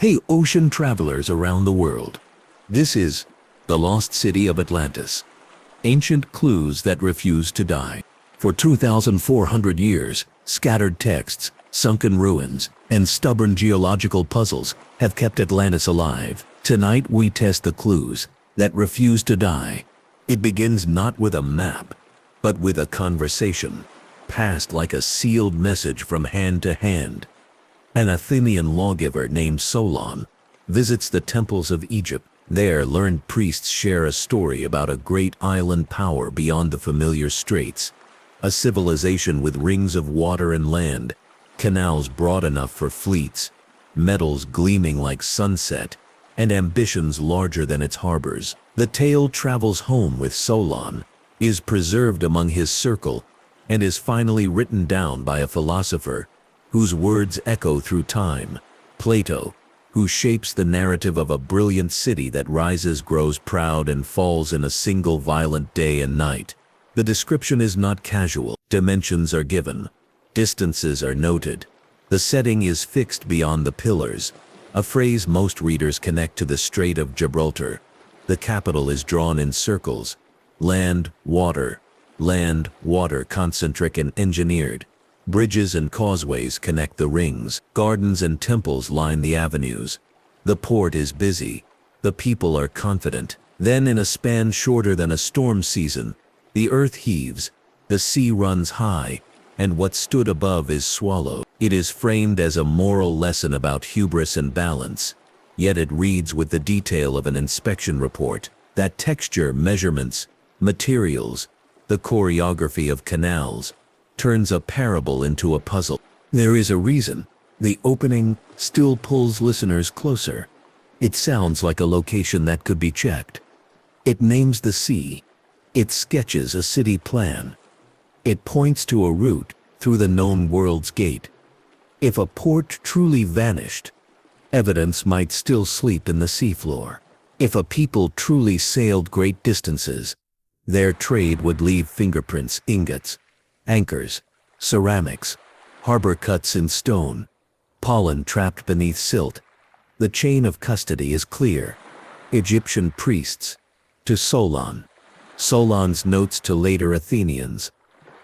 Hey ocean travelers around the world. This is the lost city of Atlantis. Ancient clues that refuse to die. For 2,400 years, scattered texts, sunken ruins, and stubborn geological puzzles have kept Atlantis alive. Tonight we test the clues that refuse to die. It begins not with a map, but with a conversation, passed like a sealed message from hand to hand. An Athenian lawgiver named Solon visits the temples of Egypt. There, learned priests share a story about a great island power beyond the familiar straits, a civilization with rings of water and land, canals broad enough for fleets, metals gleaming like sunset, and ambitions larger than its harbors. The tale travels home with Solon, is preserved among his circle, and is finally written down by a philosopher whose words echo through time, Plato, who shapes the narrative of a brilliant city that rises, grows proud, and falls in a single violent day and night. The description is not casual. Dimensions are given. Distances are noted. The setting is fixed beyond the pillars, a phrase most readers connect to the Strait of Gibraltar. The capital is drawn in circles. Land, water, concentric and engineered. Bridges and causeways connect the rings. Gardens and temples line the avenues. The port is busy. The people are confident. Then, in a span shorter than a storm season, the earth heaves, the sea runs high, and what stood above is swallowed. It is framed as a moral lesson about hubris and balance, yet it reads with the detail of an inspection report. That texture, measurements, materials, the choreography of canals, turns a parable into a puzzle. There is a reason. The opening still pulls listeners closer. It sounds like a location that could be checked. It names the sea. It sketches a city plan. It points to a route through the known world's gate. If a port truly vanished, evidence might still sleep in the seafloor. If a people truly sailed great distances, their trade would leave fingerprints, ingots, anchors, ceramics, harbor cuts in stone, pollen trapped beneath silt. The chain of custody is clear. Egyptian priests to Solon, Solon's notes to later Athenians,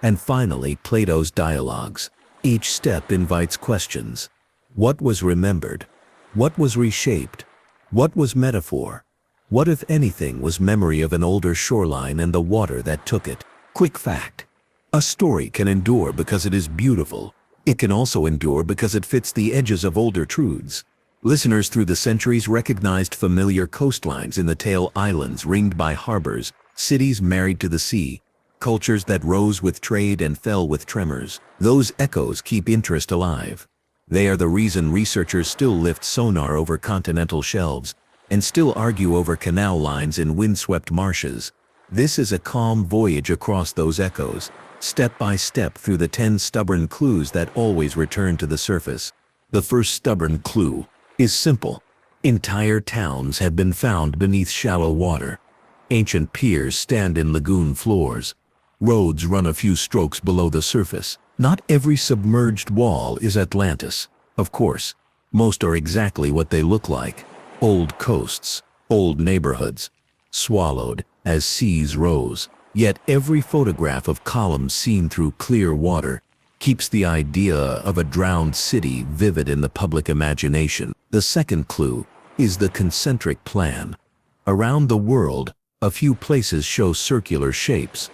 and finally Plato's dialogues. Each step invites questions. What was remembered? What was reshaped? What was metaphor? What, if anything, was memory of an older shoreline and the water that took it? Quick fact. A story can endure because it is beautiful. It can also endure because it fits the edges of older truths. Listeners through the centuries recognized familiar coastlines in the tale, islands ringed by harbors, cities married to the sea, cultures that rose with trade and fell with tremors. Those echoes keep interest alive. They are the reason researchers still lift sonar over continental shelves and still argue over canal lines in windswept marshes. This is a calm voyage across those echoes, step by step through the 10 stubborn clues that always return to the surface. The first stubborn clue is simple. Entire towns have been found beneath shallow water. Ancient piers stand in lagoon floors. Roads run a few strokes below the surface. Not every submerged wall is Atlantis, of course. Most are exactly what they look like. Old coasts, old neighborhoods, swallowed as seas rose. Yet every photograph of columns seen through clear water keeps the idea of a drowned city vivid in the public imagination. The second clue is the concentric plan. Around the world, a few places show circular shapes,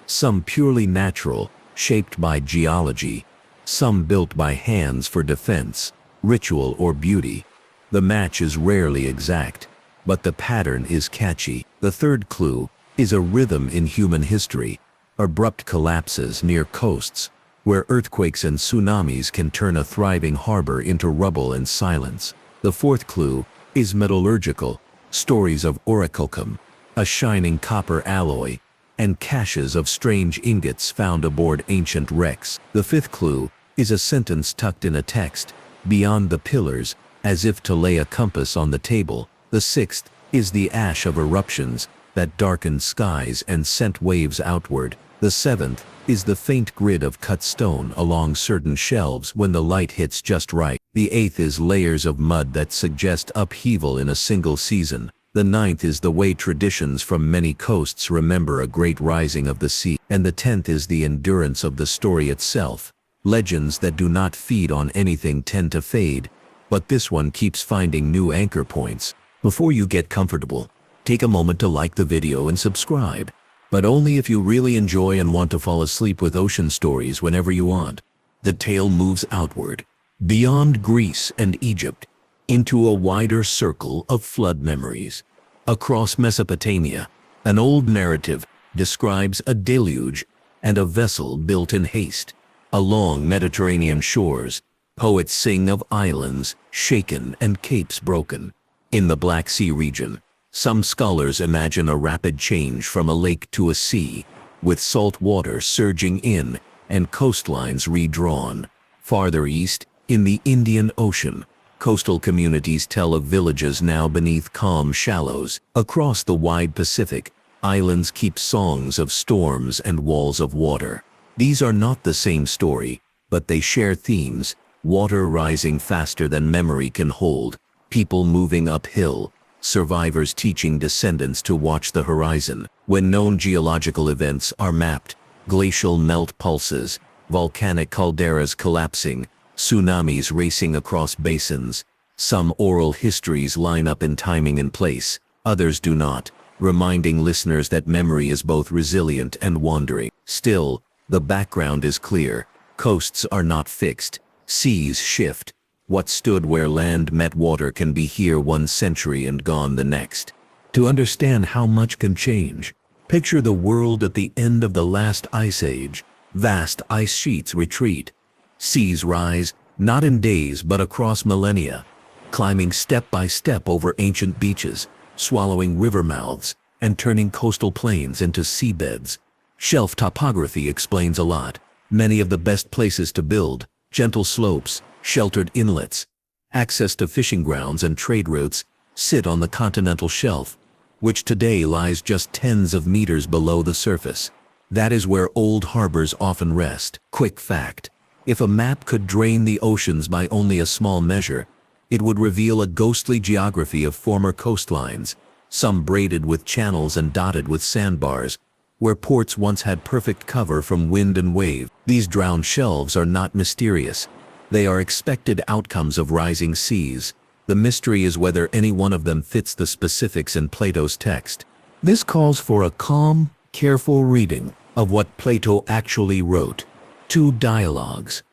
some purely natural, shaped by geology, some built by hands for defense, ritual, or beauty. The match is rarely exact, but the pattern is catchy. The third clue is a rhythm in human history, abrupt collapses near coasts, where earthquakes and tsunamis can turn a thriving harbor into rubble and silence. The fourth clue is metallurgical, stories of orichalcum, a shining copper alloy, and caches of strange ingots found aboard ancient wrecks. The fifth clue is a sentence tucked in a text, beyond the pillars, as if to lay a compass on the table. The sixth is the ash of eruptions that darkened skies and sent waves outward. The seventh is the faint grid of cut stone along certain shelves when the light hits just right. The 8th is layers of mud that suggest upheaval in a single season. The 9th is the way traditions from many coasts remember a great rising of the sea. And the 10th is the endurance of the story itself. Legends that do not feed on anything tend to fade, but this one keeps finding new anchor points. Before you get comfortable, take a moment to like the video and subscribe, but only if you really enjoy and want to fall asleep with ocean stories whenever you want. The tale moves outward, beyond Greece and Egypt, into a wider circle of flood memories. Across Mesopotamia, an old narrative describes a deluge and a vessel built in haste. Along Mediterranean shores, poets sing of islands shaken and capes broken. In the Black Sea region, some scholars imagine a rapid change from a lake to a sea, with salt water surging in and coastlines redrawn. Farther east, in the Indian Ocean, coastal communities tell of villages now beneath calm shallows. Across the wide Pacific, islands keep songs of storms and walls of water. These are not the same story, but they share themes: water rising faster than memory can hold, people moving uphill, survivors teaching descendants to watch the horizon. When known geological events are mapped, glacial melt pulses, volcanic calderas collapsing, tsunamis racing across basins. Some oral histories line up in timing and place, others do not, reminding listeners that memory is both resilient and wandering. Still, the background is clear. Coasts are not fixed. Seas shift. What stood where land met water can be here one century and gone the next. To understand how much can change, picture the world at the end of the last ice age. Vast ice sheets retreat. Seas rise, not in days but across millennia, climbing step by step over ancient beaches, swallowing river mouths, and turning coastal plains into seabeds. Shelf topography explains a lot. Many of the best places to build, gentle slopes, sheltered inlets, access to fishing grounds and trade routes, sit on the continental shelf, which today lies just tens of meters below the surface. That is where old harbors often rest. Quick fact: if a map could drain the oceans by only a small measure, it would reveal a ghostly geography of former coastlines, some braided with channels and dotted with sandbars, where ports once had perfect cover from wind and wave. These drowned shelves are not mysterious. They are expected outcomes of rising seas. The mystery is whether any one of them fits the specifics in Plato's text. This calls for a calm, careful reading of what Plato actually wrote. 2 dialogues,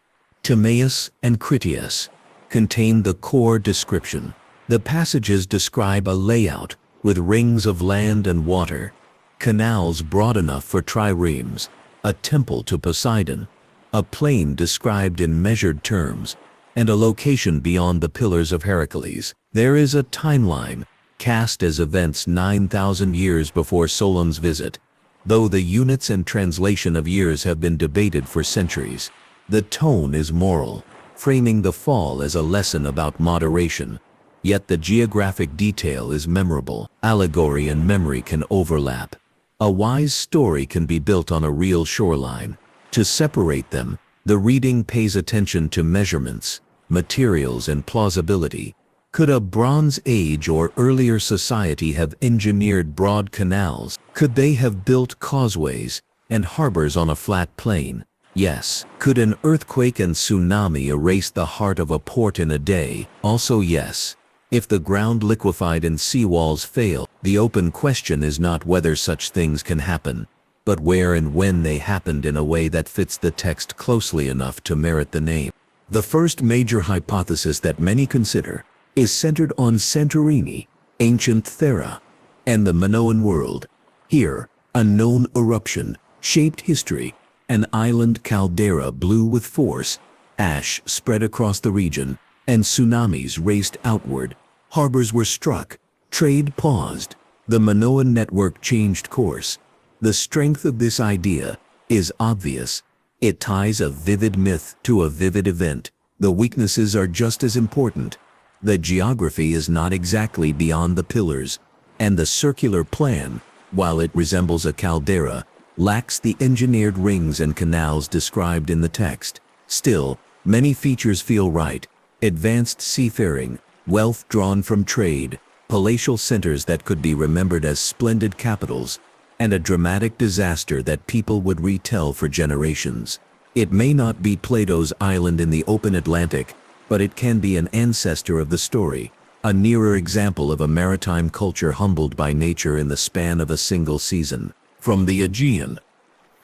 Timaeus and Critias, contain the core description. The passages describe a layout with rings of land and water, canals broad enough for triremes, a temple to Poseidon, a plain described in measured terms, and a location beyond the Pillars of Heracles. There is a timeline, cast as events 9,000 years before Solon's visit, though the units and translation of years have been debated for centuries. The tone is moral, framing the fall as a lesson about moderation, yet the geographic detail is memorable. Allegory and memory can overlap. A wise story can be built on a real shoreline. To separate them, the reading pays attention to measurements, materials, and plausibility. Could a Bronze Age or earlier society have engineered broad canals? Could they have built causeways and harbors on a flat plain? Yes. Could an earthquake and tsunami erase the heart of a port in a day? Also yes. If the ground liquefied and seawalls fail, the open question is not whether such things can happen, but where and when they happened in a way that fits the text closely enough to merit the name. The first major hypothesis that many consider is centered on Santorini, ancient Thera, and the Minoan world. Here, a known eruption shaped history. An island caldera blew with force, ash spread across the region, and tsunamis raced outward. Harbors were struck, trade paused. The Minoan network changed course. The strength of this idea is obvious. It ties a vivid myth to a vivid event. The weaknesses are just as important. The geography is not exactly beyond the pillars, and the circular plan, while it resembles a caldera, lacks the engineered rings and canals described in the text. Still, many features feel right. Advanced seafaring, wealth drawn from trade, palatial centers that could be remembered as splendid capitals, and a dramatic disaster that people would retell for generations. It may not be Plato's island in the open Atlantic, but it can be an ancestor of the story, a nearer example of a maritime culture humbled by nature in the span of a single season. From the Aegean,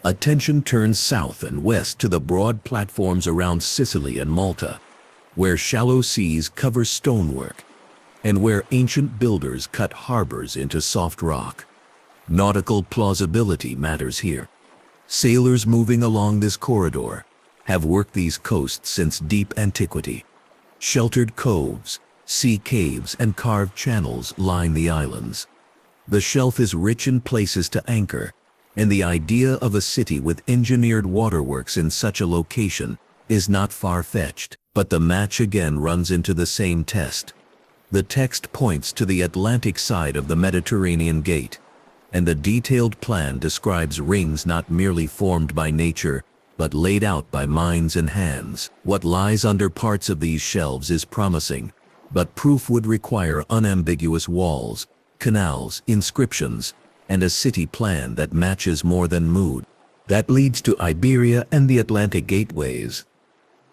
attention turns south and west to the broad platforms around Sicily and Malta, where shallow seas cover stonework, and where ancient builders cut harbors into soft rock. Nautical plausibility matters here. Sailors moving along this corridor have worked these coasts since deep antiquity. Sheltered coves, sea caves, and carved channels line the islands. The shelf is rich in places to anchor, and the idea of a city with engineered waterworks in such a location is not far-fetched. But the match again runs into the same test. The text points to the Atlantic side of the Mediterranean Gate, and the detailed plan describes rings not merely formed by nature, but laid out by minds and hands. What lies under parts of these shelves is promising, but proof would require unambiguous walls, canals, inscriptions, and a city plan that matches more than mood. That leads to Iberia and the Atlantic gateways.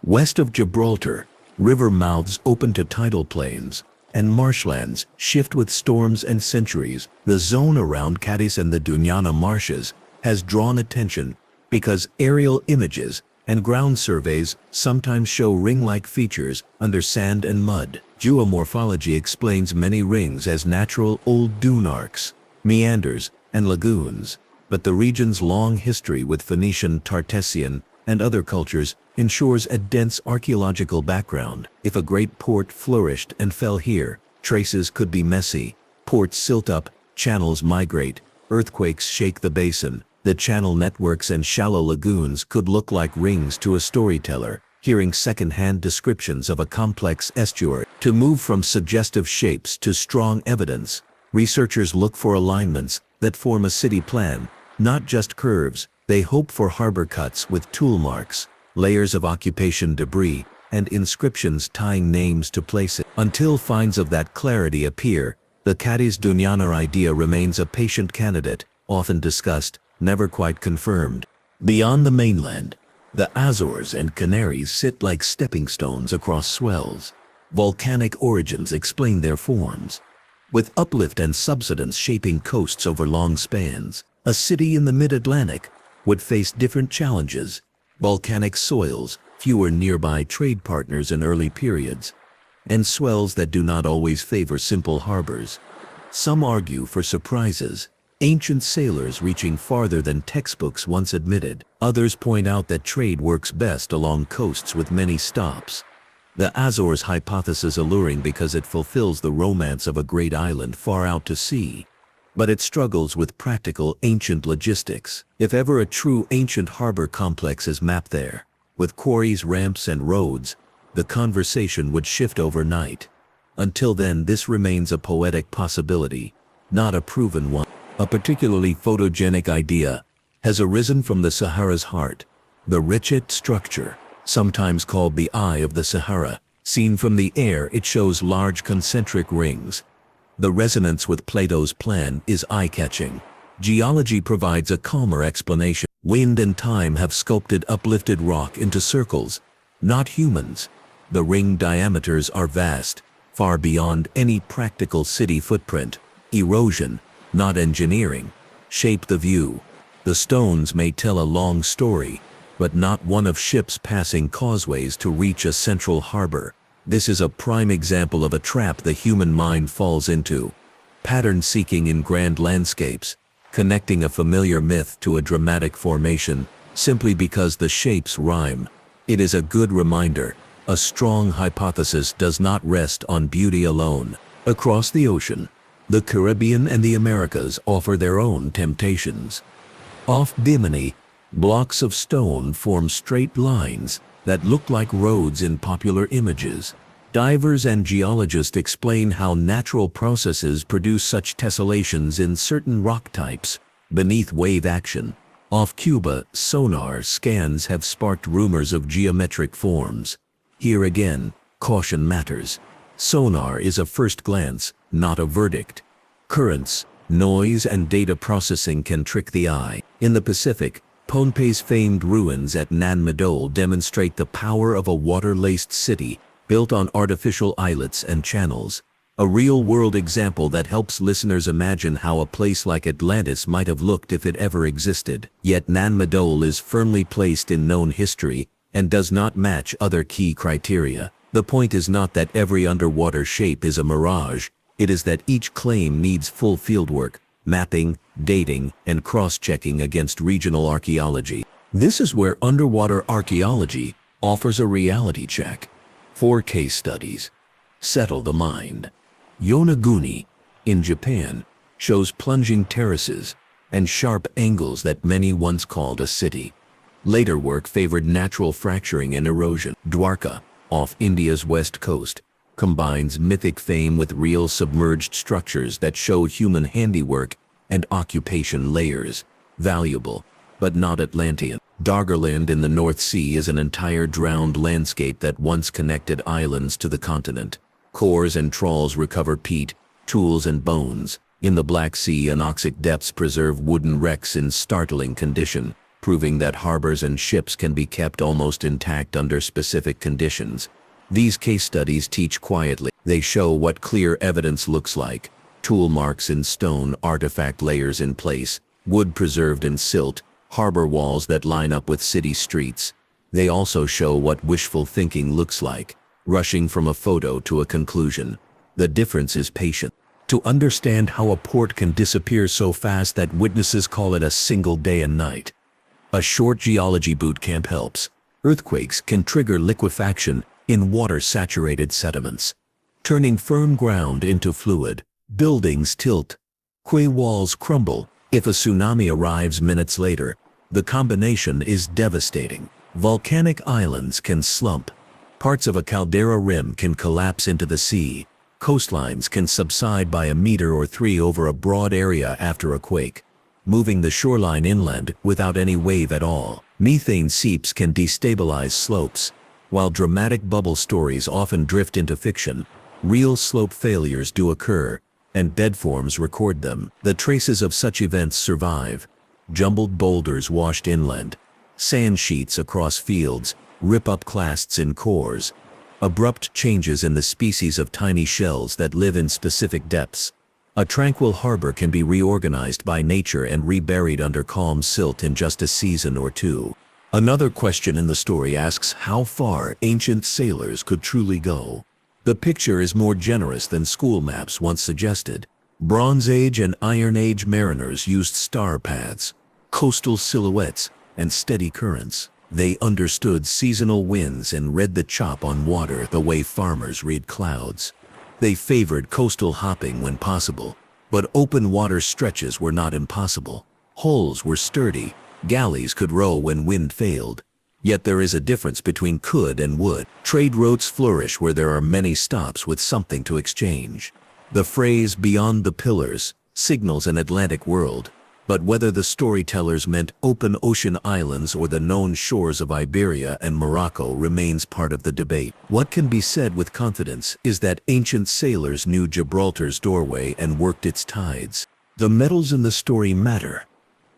West of Gibraltar, river mouths open to tidal plains, and marshlands shift with storms and centuries. The zone around Cadiz and the Doñana marshes has drawn attention because aerial images and ground surveys sometimes show ring-like features under sand and mud. Geomorphology explains many rings as natural old dune arcs, meanders, and lagoons, but the region's long history with Phoenician, Tartessian, and other cultures ensures a dense archaeological background. If a great port flourished and fell here, traces could be messy. Ports silt up, channels migrate, earthquakes shake the basin. The channel networks and shallow lagoons could look like rings to a storyteller, hearing second-hand descriptions of a complex estuary. To move from suggestive shapes to strong evidence, researchers look for alignments that form a city plan, not just curves. They hope for harbor cuts with tool marks, layers of occupation debris, and inscriptions tying names to places. Until finds of that clarity appear, the Cadiz-Doñana idea remains a patient candidate, often discussed, never quite confirmed. Beyond the mainland, the Azores and Canaries sit like stepping stones across swells. Volcanic origins explain their forms, with uplift and subsidence shaping coasts over long spans. A city in the mid-Atlantic would face different challenges: volcanic soils, fewer nearby trade partners in early periods, and swells that do not always favor simple harbors. Some argue for surprises, ancient sailors reaching farther than textbooks once admitted. Others point out that trade works best along coasts with many stops. The Azores hypothesis alluring because it fulfills the romance of a great island far out to sea, but it struggles with practical ancient logistics. If ever a true ancient harbor complex is mapped there, with quarries, ramps, and roads, the conversation would shift overnight. Until then, this remains a poetic possibility, not a proven one. A particularly photogenic idea has arisen from the Sahara's heart: the Richet structure, sometimes called the Eye of the Sahara. Seen from the air, it shows large concentric rings. The resonance with Plato's plan is eye-catching. Geology provides a calmer explanation. Wind and time have sculpted uplifted rock into circles, not humans. The ring diameters are vast, far beyond any practical city footprint. Erosion, not engineering, shape the view. The stones may tell a long story, but not one of ships passing causeways to reach a central harbor. This is a prime example of a trap the human mind falls into: pattern seeking in grand landscapes, connecting a familiar myth to a dramatic formation simply because the shapes rhyme. It is a good reminder: a strong hypothesis does not rest on beauty alone. Across the ocean, the Caribbean and the Americas offer their own temptations. Off Bimini, blocks of stone form straight lines that look like roads in popular images. Divers and geologists explain how natural processes produce such tessellations in certain rock types beneath wave action. Off Cuba, sonar scans have sparked rumors of geometric forms. Here again, caution matters. Sonar is a first glance, not a verdict. Currents, noise, and data processing can trick the eye. In the Pacific, Pohnpei's famed ruins at Nan Madol demonstrate the power of a water-laced city built on artificial islets and channels. A real-world example that helps listeners imagine how a place like Atlantis might have looked if it ever existed. Yet Nan Madol is firmly placed in known history and does not match other key criteria. The point is not that every underwater shape is a mirage, it is that each claim needs full fieldwork, mapping, dating, and cross-checking against regional archaeology. This is where underwater archaeology offers a reality check. 4 case studies. Settle the mind. Yonaguni, in Japan, shows plunging terraces and sharp angles that many once called a city. Later work favored natural fracturing and erosion. Dwarka, off India's west coast, combines mythic fame with real submerged structures that show human handiwork and occupation layers. Valuable, but not Atlantean. Doggerland in the North Sea is an entire drowned landscape that once connected islands to the continent. Cores and trawls recover peat, tools, and bones. In the Black Sea, anoxic depths preserve wooden wrecks in startling condition, proving that harbors and ships can be kept almost intact under specific conditions. These case studies teach quietly. They show what clear evidence looks like: tool marks in stone, artifact layers in place, wood preserved in silt, harbor walls that line up with city streets. They also show what wishful thinking looks like: rushing from a photo to a conclusion. The difference is patience. To understand how a port can disappear so fast that witnesses call it a single day and night. A short geology boot camp helps. Earthquakes can trigger liquefaction in water-saturated sediments, turning firm ground into fluid. Buildings tilt. Quay walls crumble. If a tsunami arrives minutes later, the combination is devastating. Volcanic islands can slump. Parts of a caldera rim can collapse into the sea. Coastlines can subside by 1 meter or 3 over a broad area after a quake, moving the shoreline inland without any wave at all. Methane seeps can destabilize slopes. While dramatic bubble stories often drift into fiction, real slope failures do occur, and bedforms record them. The traces of such events survive. Jumbled boulders washed inland, sand sheets across fields, rip-up clasts in cores, abrupt changes in the species of tiny shells that live in specific depths. A tranquil harbor can be reorganized by nature and reburied under calm silt in just a season or 2. Another question in the story asks how far ancient sailors could truly go. The picture is more generous than school maps once suggested. Bronze Age and Iron Age mariners used star paths, coastal silhouettes, and steady currents. They understood seasonal winds and read the chop on water the way farmers read clouds. They favored coastal hopping when possible, but open water stretches were not impossible. Hulls were sturdy, galleys could row when wind failed. Yet there is a difference between could and would. Trade routes flourish where there are many stops with something to exchange. The phrase "beyond the pillars" signals an Atlantic world, but whether the storytellers meant open ocean islands or the known shores of Iberia and Morocco remains part of the debate. What can be said with confidence is that ancient sailors knew Gibraltar's doorway and worked its tides. The metals in the story matter,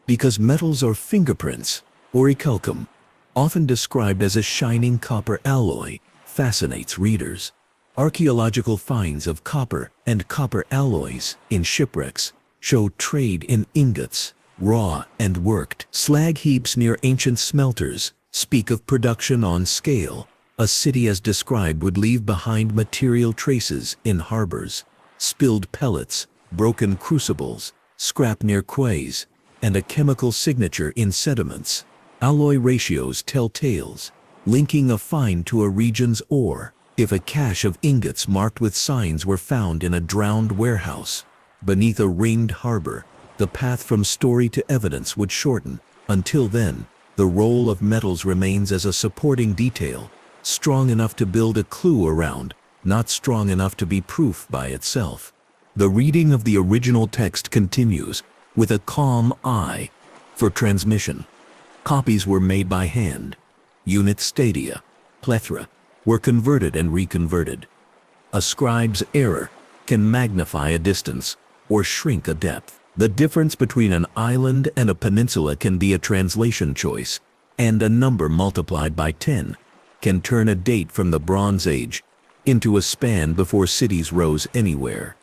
because metals are fingerprints, orichalcum, often described as a shining copper alloy, fascinates readers. Archaeological finds of copper and copper alloys in shipwrecks show trade in ingots, raw and worked. Slag heaps near ancient smelters speak of production on scale. A city as described would leave behind material traces in harbors, spilled pellets, broken crucibles, scrap near quays, and a chemical signature in sediments. Alloy ratios tell tales, linking a find to a region's ore. If a cache of ingots marked with signs were found in a drowned warehouse beneath a ringed harbor, the path from story to evidence would shorten. Until then, the role of metals remains as a supporting detail, strong enough to build a clue around, not strong enough to be proof by itself. The reading of the original text continues, with a calm eye for transmission. Copies were made by hand. Unit stadia, plethora, were converted and reconverted. A scribe's error can magnify a distance or shrink a depth. The difference between an island and a peninsula can be a translation choice, and a number multiplied by 10 can turn a date from the Bronze Age into a span before cities rose anywhere.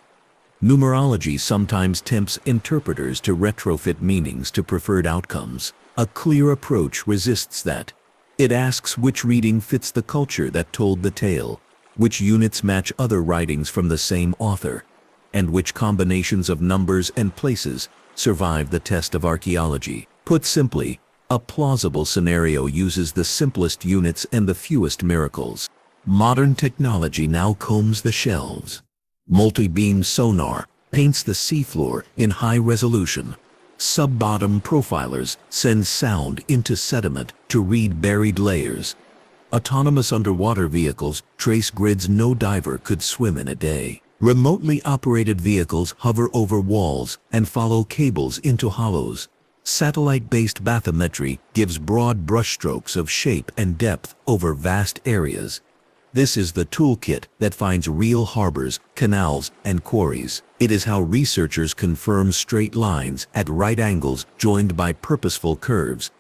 Numerology sometimes tempts interpreters to retrofit meanings to preferred outcomes. A clear approach resists that. It asks which reading fits the culture that told the tale, which units match other writings from the same author, and which combinations of numbers and places survive the test of archaeology. Put simply, a plausible scenario uses the simplest units and the fewest miracles. Modern technology now combs the shelves. Multi-beam sonar paints the seafloor in high resolution. Sub-bottom profilers send sound into sediment to read buried layers. Autonomous underwater vehicles trace grids no diver could swim in a day. Remotely operated vehicles hover over walls and follow cables into hollows. Satellite-based bathymetry gives broad brushstrokes of shape and depth over vast areas. This is the toolkit that finds real harbors, canals, and quarries. It is how researchers confirm straight lines at right angles joined by purposeful curves.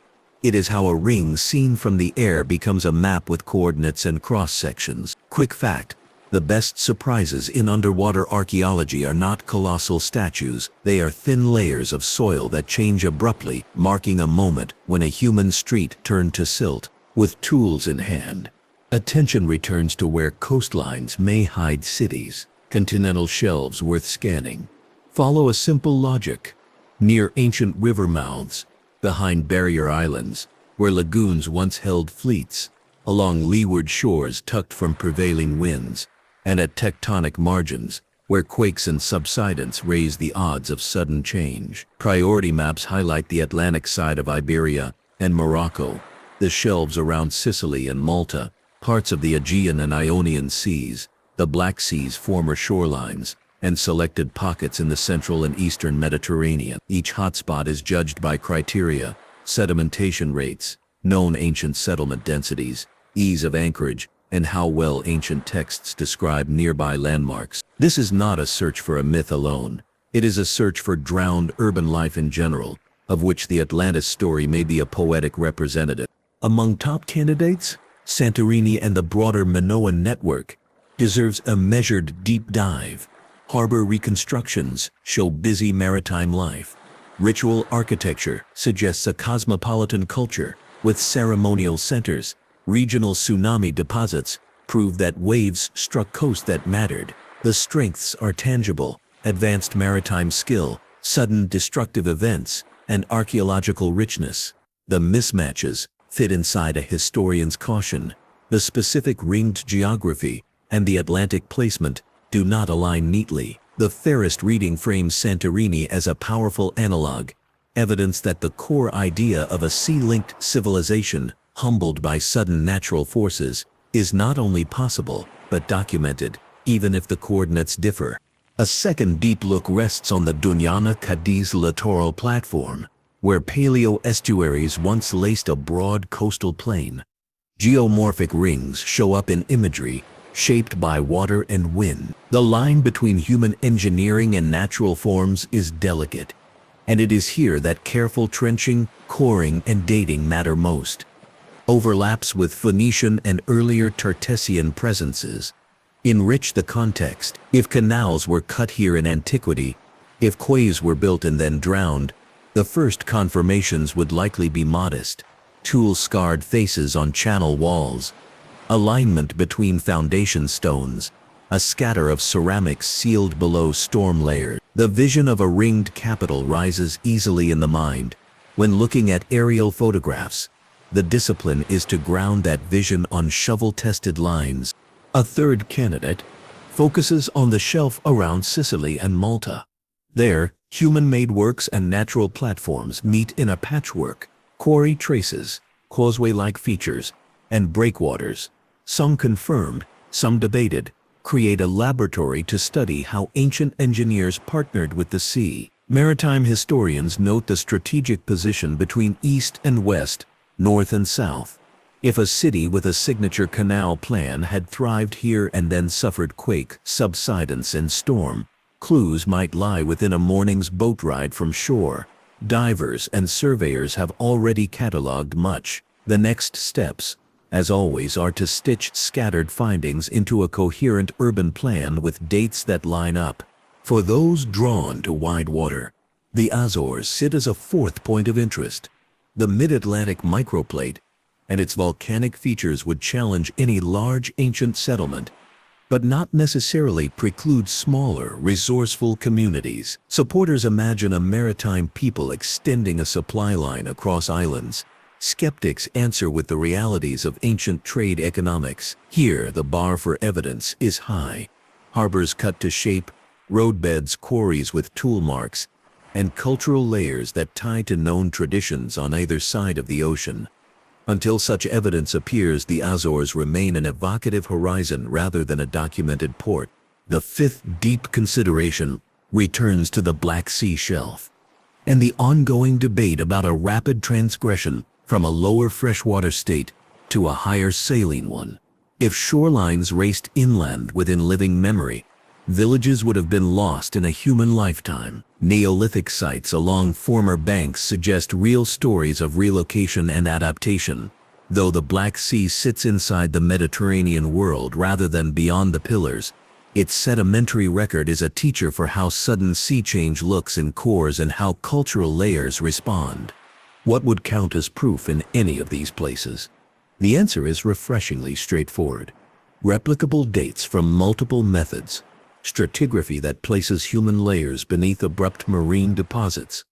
It is how a ring seen from the air becomes a map with coordinates and cross-sections. Quick fact: the best surprises in underwater archaeology are not colossal statues. They are thin layers of soil that change abruptly, marking a moment when a human street turned to silt. With tools in hand, attention returns to where coastlines may hide cities, continental shelves worth scanning. Follow a simple logic. Near ancient river mouths, behind barrier islands, where lagoons once held fleets, along leeward shores tucked from prevailing winds, and at tectonic margins, where quakes and subsidence raise the odds of sudden change. Priority maps highlight the Atlantic side of Iberia and Morocco, the shelves around Sicily and Malta, parts of the Aegean and Ionian seas, the Black Sea's former shorelines, and selected pockets in the central and eastern Mediterranean. Each hotspot is judged by criteria: sedimentation rates, known ancient settlement densities, ease of anchorage, and how well ancient texts describe nearby landmarks. This is not a search for a myth alone. It is a search for drowned urban life in general, of which the Atlantis story may be a poetic representative. Among top candidates, Santorini and the broader Minoan network deserves a measured deep dive. Harbor reconstructions show busy maritime life. Ritual architecture suggests a cosmopolitan culture with ceremonial centers. Regional tsunami deposits prove that waves struck coasts that mattered. The strengths are tangible: advanced maritime skill, sudden destructive events, and archaeological richness. The mismatches fit inside a historian's caution. The specific ringed geography and the Atlantic placement do not align neatly. The fairest reading frames Santorini as a powerful analog, evidence that the core idea of a sea-linked civilization humbled by sudden natural forces is not only possible, but documented, even if the coordinates differ. A second deep look rests on the Doñana Cadiz littoral platform, where paleo estuaries once laced a broad coastal plain. Geomorphic rings show up in imagery, shaped by water and wind. The line between human engineering and natural forms is delicate, and it is here that careful trenching, coring, and dating matter most. Overlaps with Phoenician and earlier Tartessian presences enrich the context. If canals were cut here in antiquity, if quays were built and then drowned, the first confirmations would likely be modest: tool-scarred faces on channel walls, alignment between foundation stones, a scatter of ceramics sealed below storm layers. The vision of a ringed capital rises easily in the mind when looking at aerial photographs. The discipline is to ground that vision on shovel-tested lines. A third candidate focuses on the shelf around Sicily and Malta. There, human-made works and natural platforms meet in a patchwork: quarry traces, causeway-like features, and breakwaters, some confirmed, some debated, create a laboratory to study how ancient engineers partnered with the sea. Maritime historians note the strategic position between east and west, north and south. If a city with a signature canal plan had thrived here and then suffered quake, subsidence, and storm, clues might lie within a morning's boat ride from shore. Divers and surveyors have already catalogued much. The next steps, as always, are to stitch scattered findings into a coherent urban plan with dates that line up. For those drawn to wide water, the Azores sit as a fourth point of interest. The mid-Atlantic microplate and its volcanic features would challenge any large ancient settlement, but not necessarily preclude smaller, resourceful communities. Supporters imagine a maritime people extending a supply line across islands. Skeptics answer with the realities of ancient trade economics. Here, the bar for evidence is high. Harbors cut to shape, roadbeds, quarries with tool marks, and cultural layers that tie to known traditions on either side of the ocean. Until such evidence appears, the Azores remain an evocative horizon rather than a documented port. The fifth deep consideration returns to the Black Sea shelf and the ongoing debate about a rapid transgression from a lower freshwater state to a higher saline one. If shorelines raced inland within living memory, villages would have been lost in a human lifetime. Neolithic sites along former banks suggest real stories of relocation and adaptation. Though the Black Sea sits inside the Mediterranean world rather than beyond the pillars, its sedimentary record is a teacher for how sudden sea change looks in cores and how cultural layers respond. What would count as proof in any of these places? The answer is refreshingly straightforward. Replicable dates from multiple methods, stratigraphy that places human layers beneath abrupt marine deposits,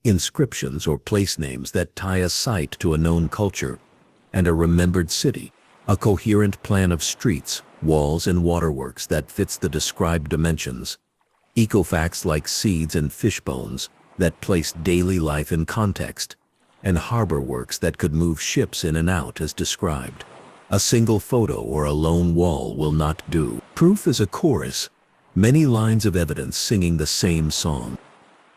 inscriptions or place names that tie a site to a known culture, and a remembered city, a coherent plan of streets, walls, and waterworks that fits the described dimensions, ecofacts like seeds and fish bones that place daily life in context, and harbor works that could move ships in and out as described. A single photo or a lone wall will not do. Proof is a chorus, many lines of evidence singing the same song.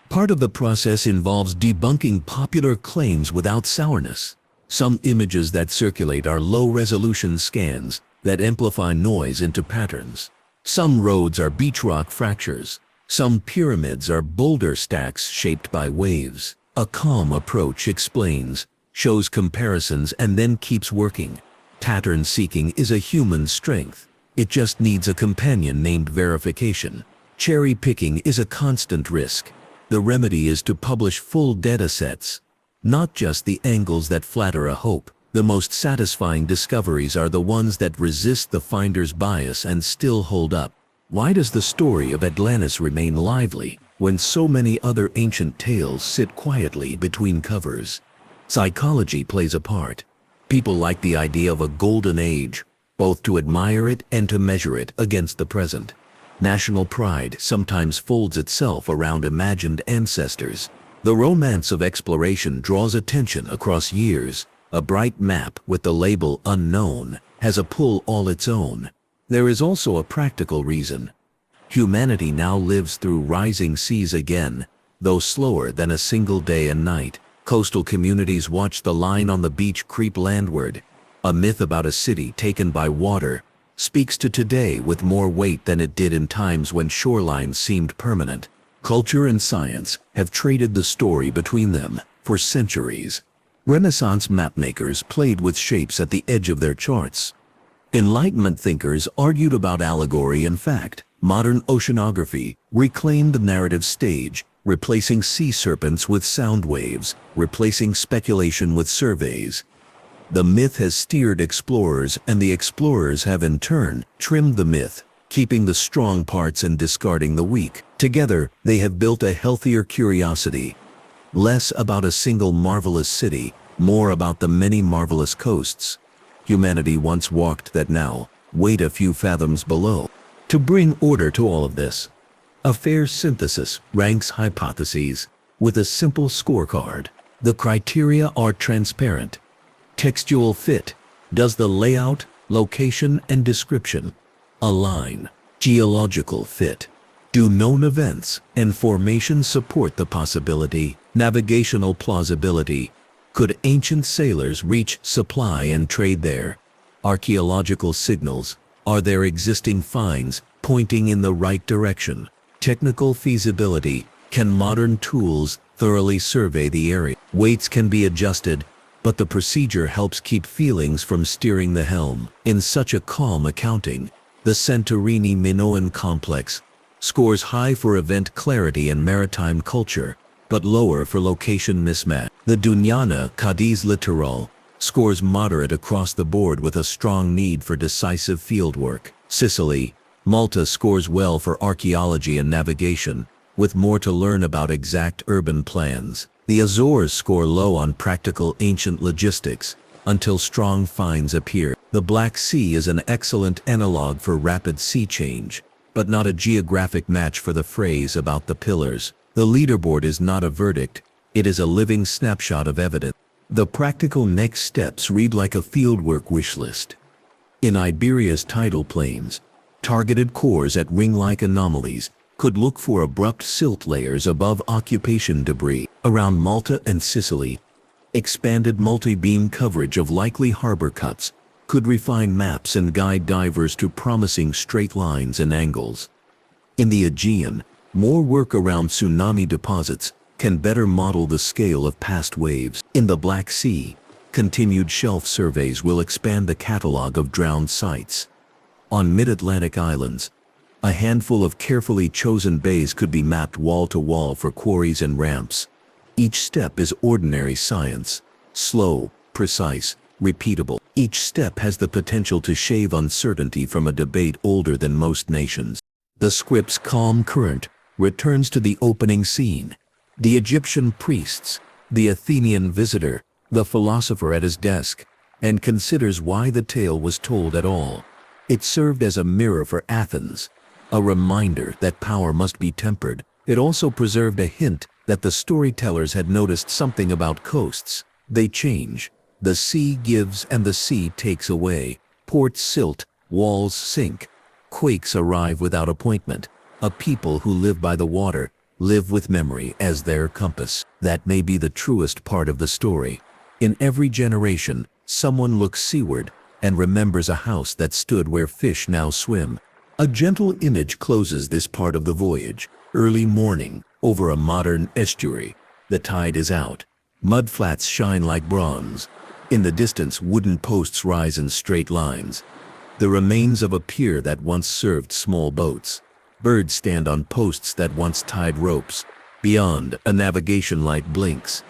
Part of the process involves debunking popular claims without sourness. Some images that circulate are low-resolution scans that amplify noise into patterns. Some roads are beach rock fractures. Some pyramids are boulder stacks shaped by waves. A calm approach explains, shows comparisons, and then keeps working. Pattern seeking is a human strength. It just needs a companion named verification. Cherry picking is a constant risk. The remedy is to publish full data sets, not just the angles that flatter a hope. The most satisfying discoveries are the ones that resist the finder's bias and still hold up. Why does the story of Atlantis remain lively when so many other ancient tales sit quietly between covers? Psychology plays a part. People like the idea of a golden age, both to admire it and to measure it against the present. National pride sometimes folds itself around imagined ancestors. The romance of exploration draws attention across years. A bright map with the label unknown has a pull all its own. There is also a practical reason. Humanity now lives through rising seas again, though slower than a single day and night. Coastal communities watch the line on the beach creep landward. A myth about a city taken by water speaks to today with more weight than it did in times when shorelines seemed permanent. Culture and science have traded the story between them for centuries. Renaissance mapmakers played with shapes at the edge of their charts. Enlightenment thinkers argued about allegory and fact. Modern oceanography reclaimed the narrative stage, replacing sea serpents with sound waves, replacing speculation with surveys. The myth has steered explorers, and the explorers have in turn trimmed the myth, keeping the strong parts and discarding the weak. Together, they have built a healthier curiosity. Less about a single marvelous city, more about the many marvelous coasts humanity once walked that now wait a few fathoms below. To bring order to all of this, a fair synthesis ranks hypotheses with a simple scorecard. The criteria are transparent. Textual fit. Does the layout, location, and description align? Geological fit. Do known events and formations support the possibility? Navigational plausibility. Could ancient sailors reach, supply, and trade there? Archaeological signals. Are there existing finds pointing in the right direction? Technical feasibility. Can modern tools thoroughly survey the area? Weights can be adjusted, but the procedure helps keep feelings from steering the helm. In such a calm accounting, the Santorini Minoan complex scores high for event clarity and maritime culture, but lower for location mismatch. The Dunyana Cadiz Littoral scores moderate across the board with a strong need for decisive fieldwork. Sicily, Malta scores well for archaeology and navigation, with more to learn about exact urban plans. The Azores score low on practical ancient logistics, until strong finds appear. The Black Sea is an excellent analog for rapid sea change, but not a geographic match for the phrase about the pillars. The leaderboard is not a verdict, it is a living snapshot of evidence. The practical next steps read like a fieldwork wish list. In Iberia's tidal plains, targeted cores at ring-like anomalies could look for abrupt silt layers above occupation debris. Around Malta and Sicily, expanded multi-beam coverage of likely harbor cuts could refine maps and guide divers to promising straight lines and angles. In the Aegean, more work around tsunami deposits can better model the scale of past waves. In the Black Sea, continued shelf surveys will expand the catalog of drowned sites. On mid-Atlantic islands, a handful of carefully chosen bays could be mapped wall to wall for quarries and ramps. Each step is ordinary science, slow, precise, repeatable. Each step has the potential to shave uncertainty from a debate older than most nations. The script's calm current returns to the opening scene. The Egyptian priests, the Athenian visitor, the philosopher at his desk, and considers why the tale was told at all. It served as a mirror for Athens, a reminder that power must be tempered. It also preserved a hint that the storytellers had noticed something about coasts. They change. The sea gives and the sea takes away. Ports silt, walls sink. Quakes arrive without appointment. A people who live by the water live with memory as their compass. That may be the truest part of the story. In every generation, someone looks seaward and remembers a house that stood where fish now swim. A gentle image closes this part of the voyage. Early morning, over a modern estuary. The tide is out. Mudflats shine like bronze. In the distance, wooden posts rise in straight lines. The remains of a pier that once served small boats. Birds stand on posts that once tied ropes. Beyond, a navigation light blinks.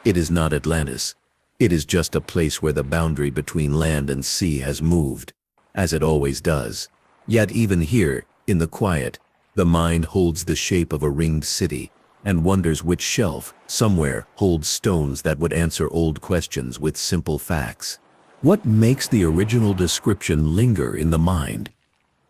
It is not Atlantis. It is just a place where the boundary between land and sea has moved, as it always does. Yet even here, in the quiet, the mind holds the shape of a ringed city, and wonders which shelf, somewhere, holds stones that would answer old questions with simple facts. What makes the original description linger in the mind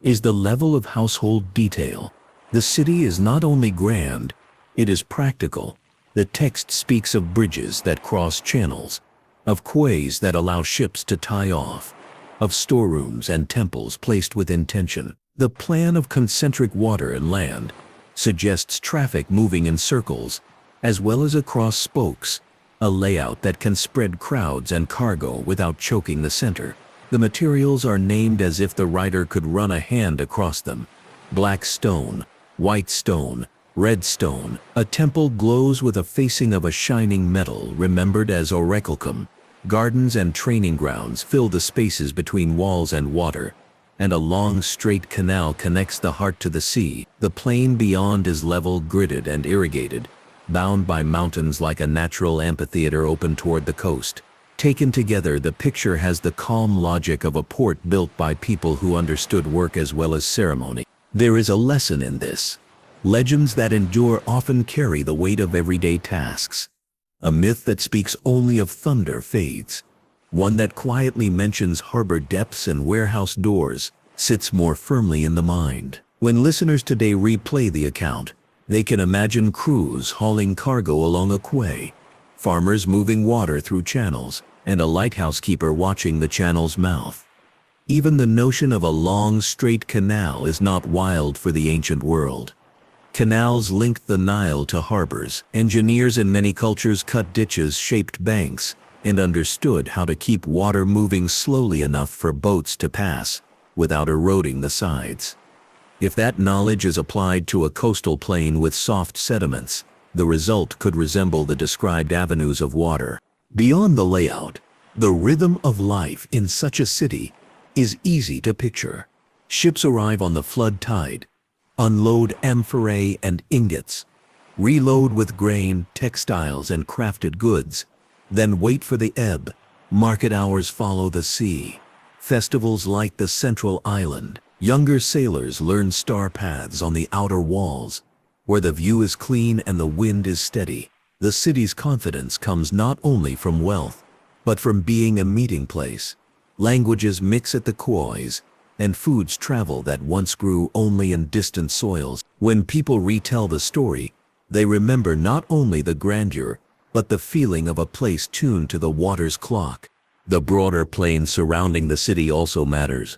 is the level of household detail. The city is not only grand, it is practical. The text speaks of bridges that cross channels, of quays that allow ships to tie off, of storerooms and temples placed with intention. The plan of concentric water and land suggests traffic moving in circles, as well as across spokes, a layout that can spread crowds and cargo without choking the center. The materials are named as if the writer could run a hand across them. Black stone, white stone, red stone. A temple glows with a facing of a shining metal remembered as orichalcum. Gardens and training grounds fill the spaces between walls and water, and a long straight canal connects the heart to the sea. The plain beyond is level, gridded, and irrigated, bound by mountains like a natural amphitheater open toward the coast. Taken together, the picture has the calm logic of a port built by people who understood work as well as ceremony. There is a lesson in this. Legends that endure often carry the weight of everyday tasks. A myth that speaks only of thunder fades. One that quietly mentions harbor depths and warehouse doors sits more firmly in the mind. When listeners today replay the account, they can imagine crews hauling cargo along a quay, farmers moving water through channels, and a lighthouse keeper watching the channel's mouth. Even the notion of a long, straight canal is not wild for the ancient world. Canals linked the Nile to harbors. Engineers in many cultures cut ditches, shaped banks, and understood how to keep water moving slowly enough for boats to pass without eroding the sides. If that knowledge is applied to a coastal plain with soft sediments, the result could resemble the described avenues of water. Beyond the layout, the rhythm of life in such a city is easy to picture. Ships arrive on the flood tide, unload amphorae and ingots, reload with grain, textiles, and crafted goods, then wait for the ebb. Market hours follow the sea. Festivals light the central island. Younger sailors learn star paths on the outer walls, where the view is clean and the wind is steady. The city's confidence comes not only from wealth, but from being a meeting place. Languages mix at the quays, and foods travel that once grew only in distant soils. When people retell the story, they remember not only the grandeur, but the feeling of a place tuned to the water's clock. The broader plain surrounding the city also matters.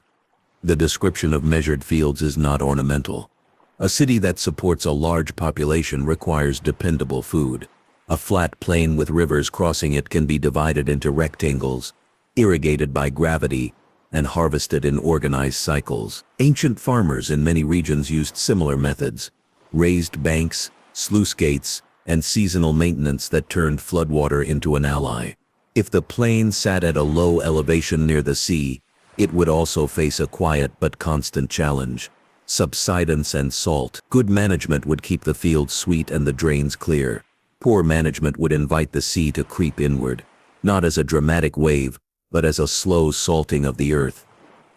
The description of measured fields is not ornamental. A city that supports a large population requires dependable food. A flat plain with rivers crossing it can be divided into rectangles, irrigated by gravity, and harvested in organized cycles. Ancient farmers in many regions used similar methods: raised banks, sluice gates, and seasonal maintenance that turned floodwater into an ally. If the plain sat at a low elevation near the sea, it would also face a quiet but constant challenge: subsidence and salt. Good management would keep the fields sweet and the drains clear. Poor management would invite the sea to creep inward, not as a dramatic wave, but as a slow salting of the earth.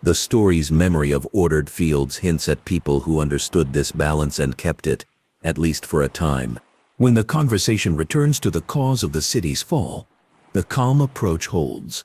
The story's memory of ordered fields hints at people who understood this balance and kept it, at least for a time. When the conversation returns to the cause of the city's fall, the calm approach holds.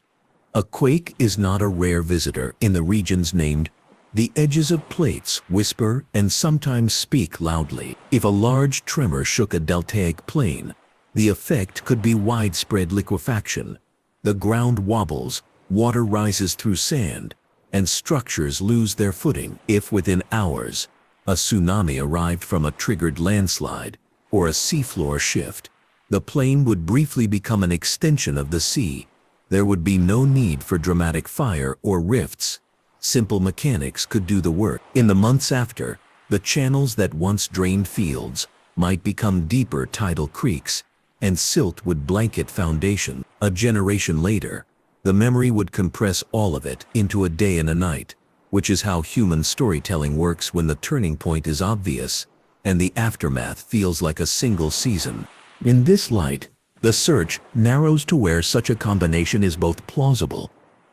A quake is not a rare visitor in the regions named. The edges of plates whisper and sometimes speak loudly. If a large tremor shook a deltaic plain, the effect could be widespread liquefaction. The ground wobbles, water rises through sand, and structures lose their footing. If within hours, a tsunami arrived from a triggered landslide or a seafloor shift, the plain would briefly become an extension of the sea. There would be no need for dramatic fire or rifts. Simple mechanics could do the work. In the months after, the channels that once drained fields might become deeper tidal creeks, and silt would blanket foundation. A generation later, the memory would compress all of it into a day and a night, which is how human storytelling works when the turning point is obvious and the aftermath feels like a single season. In this light, the search narrows to where such a combination is both plausible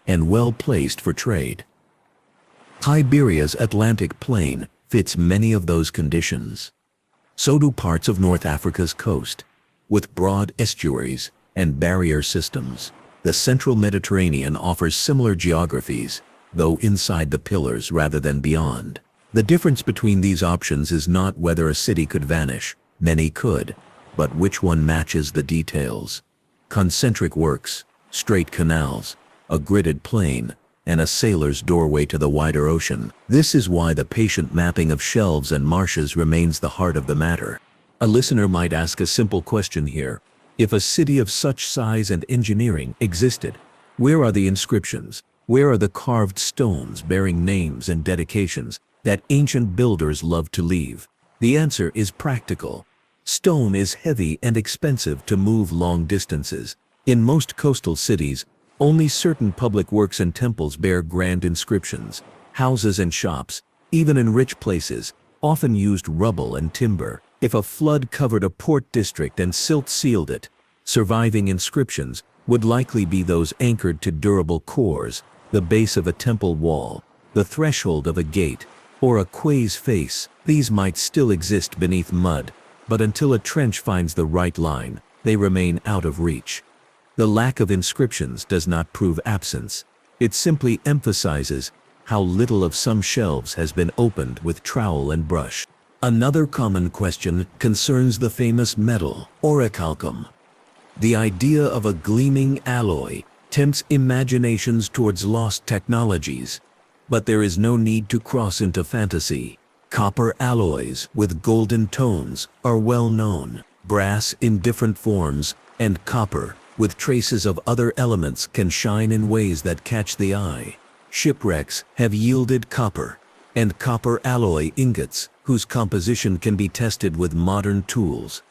and well placed for trade. Iberia's Atlantic plain fits many of those conditions. So do parts of North Africa's coast, with broad estuaries and barrier systems. The central Mediterranean offers similar geographies, though inside the pillars rather than beyond. The difference between these options is not whether a city could vanish, many could, but which one matches the details. Concentric works, straight canals, a gridded plain, and a sailor's doorway to the wider ocean. This is why the patient mapping of shelves and marshes remains the heart of the matter. A listener might ask a simple question here. If a city of such size and engineering existed, where are the inscriptions? Where are the carved stones bearing names and dedications that ancient builders loved to leave? The answer is practical. Stone is heavy and expensive to move long distances. In most coastal cities, only certain public works and temples bear grand inscriptions. Houses and shops, even in rich places, often used rubble and timber. If a flood covered a port district and silt sealed it, surviving inscriptions would likely be those anchored to durable cores, the base of a temple wall, the threshold of a gate, or a quay's face. These might still exist beneath mud, but until a trench finds the right line, they remain out of reach. The lack of inscriptions does not prove absence. It simply emphasizes how little of some shelves has been opened with trowel and brush. Another common question concerns the famous metal, orichalcum. The idea of a gleaming alloy tempts imaginations towards lost technologies, but there is no need to cross into fantasy. Copper alloys with golden tones are well known. Brass in different forms and copper with traces of other elements, can shine in ways that catch the eye. Shipwrecks have yielded copper and copper alloy ingots, whose composition can be tested with modern tools.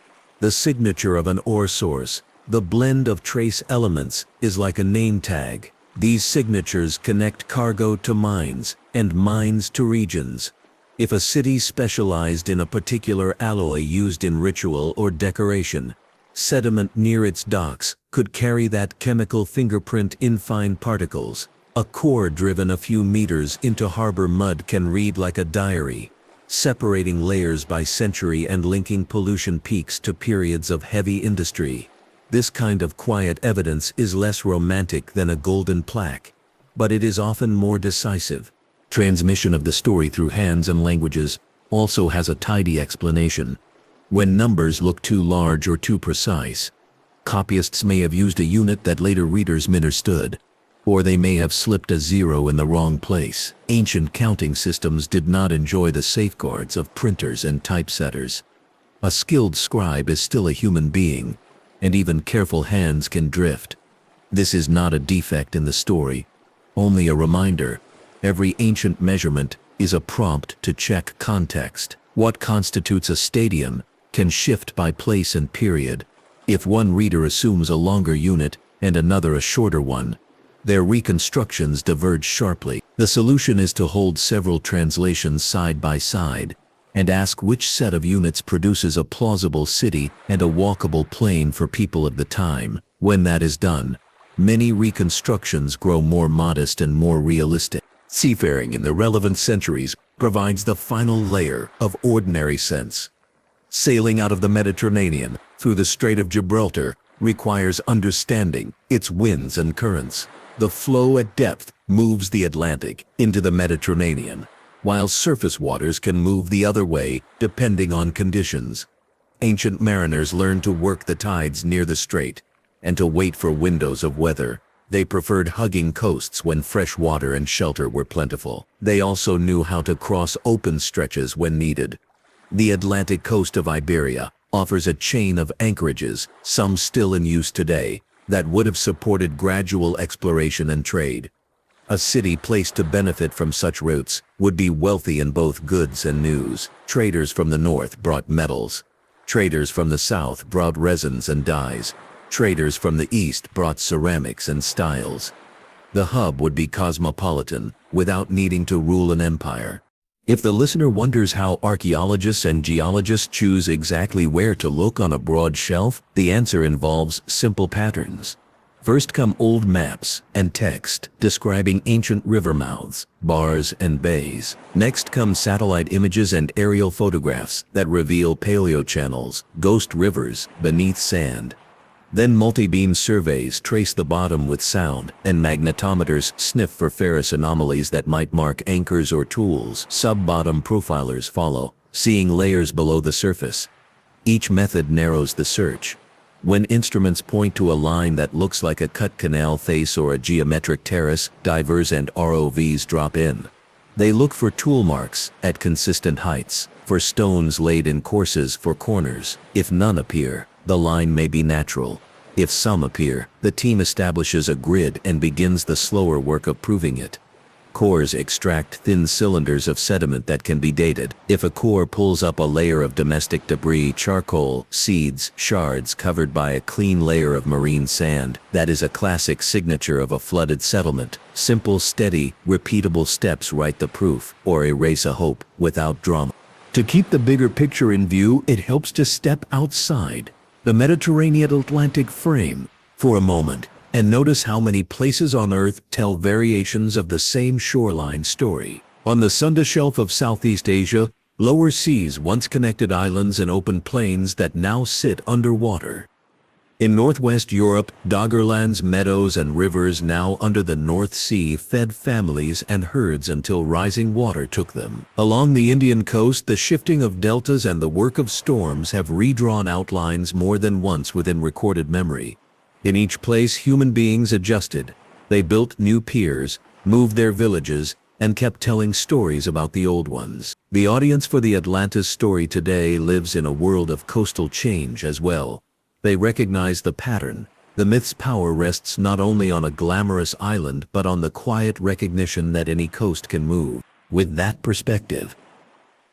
The signature of an ore source, the blend of trace elements, is like a name tag. These signatures connect cargo to mines and mines to regions. If a city specialized in a particular alloy used in ritual or decoration, sediment near its docks could carry that chemical fingerprint in fine particles. A core driven a few meters into harbor mud can read like a diary, separating layers by century and linking pollution peaks to periods of heavy industry. This kind of quiet evidence is less romantic than a golden plaque, but it is often more decisive. Transmission of the story through hands and languages also has a tidy explanation. When numbers look too large or too precise, copyists may have used a unit that later readers misunderstood, or they may have slipped a zero in the wrong place. Ancient counting systems did not enjoy the safeguards of printers and typesetters. A skilled scribe is still a human being, and even careful hands can drift. This is not a defect in the story, only a reminder. Every ancient measurement is a prompt to check context. What constitutes a stadium can shift by place and period. If one reader assumes a longer unit and another a shorter one, their reconstructions diverge sharply. The solution is to hold several translations side by side and ask which set of units produces a plausible city and a walkable plain for people of the time. When that is done, many reconstructions grow more modest and more realistic. Seafaring in the relevant centuries provides the final layer of ordinary sense. Sailing out of the Mediterranean through the Strait of Gibraltar requires understanding its winds and currents. The flow at depth moves the Atlantic into the Mediterranean, while surface waters can move the other way depending on conditions. Ancient mariners learned to work the tides near the strait and to wait for windows of weather. They preferred hugging coasts when fresh water and shelter were plentiful. They also knew how to cross open stretches when needed. The Atlantic coast of Iberia offers a chain of anchorages, some still in use today, that would have supported gradual exploration and trade. A city placed to benefit from such routes would be wealthy in both goods and news. Traders from the north brought metals. Traders from the south brought resins and dyes. Traders from the east brought ceramics and styles. The hub would be cosmopolitan without needing to rule an empire. If the listener wonders how archaeologists and geologists choose exactly where to look on a broad shelf, the answer involves simple patterns. First come old maps and text describing ancient river mouths, bars, and bays. Next come satellite images and aerial photographs that reveal paleochannels, ghost rivers beneath sand. Then multi-beam surveys trace the bottom with sound, and magnetometers sniff for ferrous anomalies that might mark anchors or tools. Sub-bottom profilers follow, seeing layers below the surface. Each method narrows the search. When instruments point to a line that looks like a cut canal face or a geometric terrace, divers and ROVs drop in. They look for tool marks at consistent heights, for stones laid in courses for corners. If none appear, the line may be natural. If some appear, the team establishes a grid and begins the slower work of proving it. Cores extract thin cylinders of sediment that can be dated. If a core pulls up a layer of domestic debris, charcoal, seeds, shards covered by a clean layer of marine sand, that is a classic signature of a flooded settlement. Simple, steady, repeatable steps write the proof, or erase a hope, without drama. To keep the bigger picture in view, it helps to step outside the Mediterranean Atlantic frame for a moment and notice how many places on Earth tell variations of the same shoreline story. On the Sunda shelf of Southeast Asia, lower seas once connected islands and open plains that now sit underwater. In Northwest Europe, Doggerland's meadows and rivers now under the North Sea fed families and herds until rising water took them. Along the Indian coast, the shifting of deltas and the work of storms have redrawn outlines more than once within recorded memory. In each place, human beings adjusted. They built new piers, moved their villages, and kept telling stories about the old ones. The audience for the Atlantis story today lives in a world of coastal change as well. They recognize the pattern. The myth's power rests not only on a glamorous island but on the quiet recognition that any coast can move. With that perspective,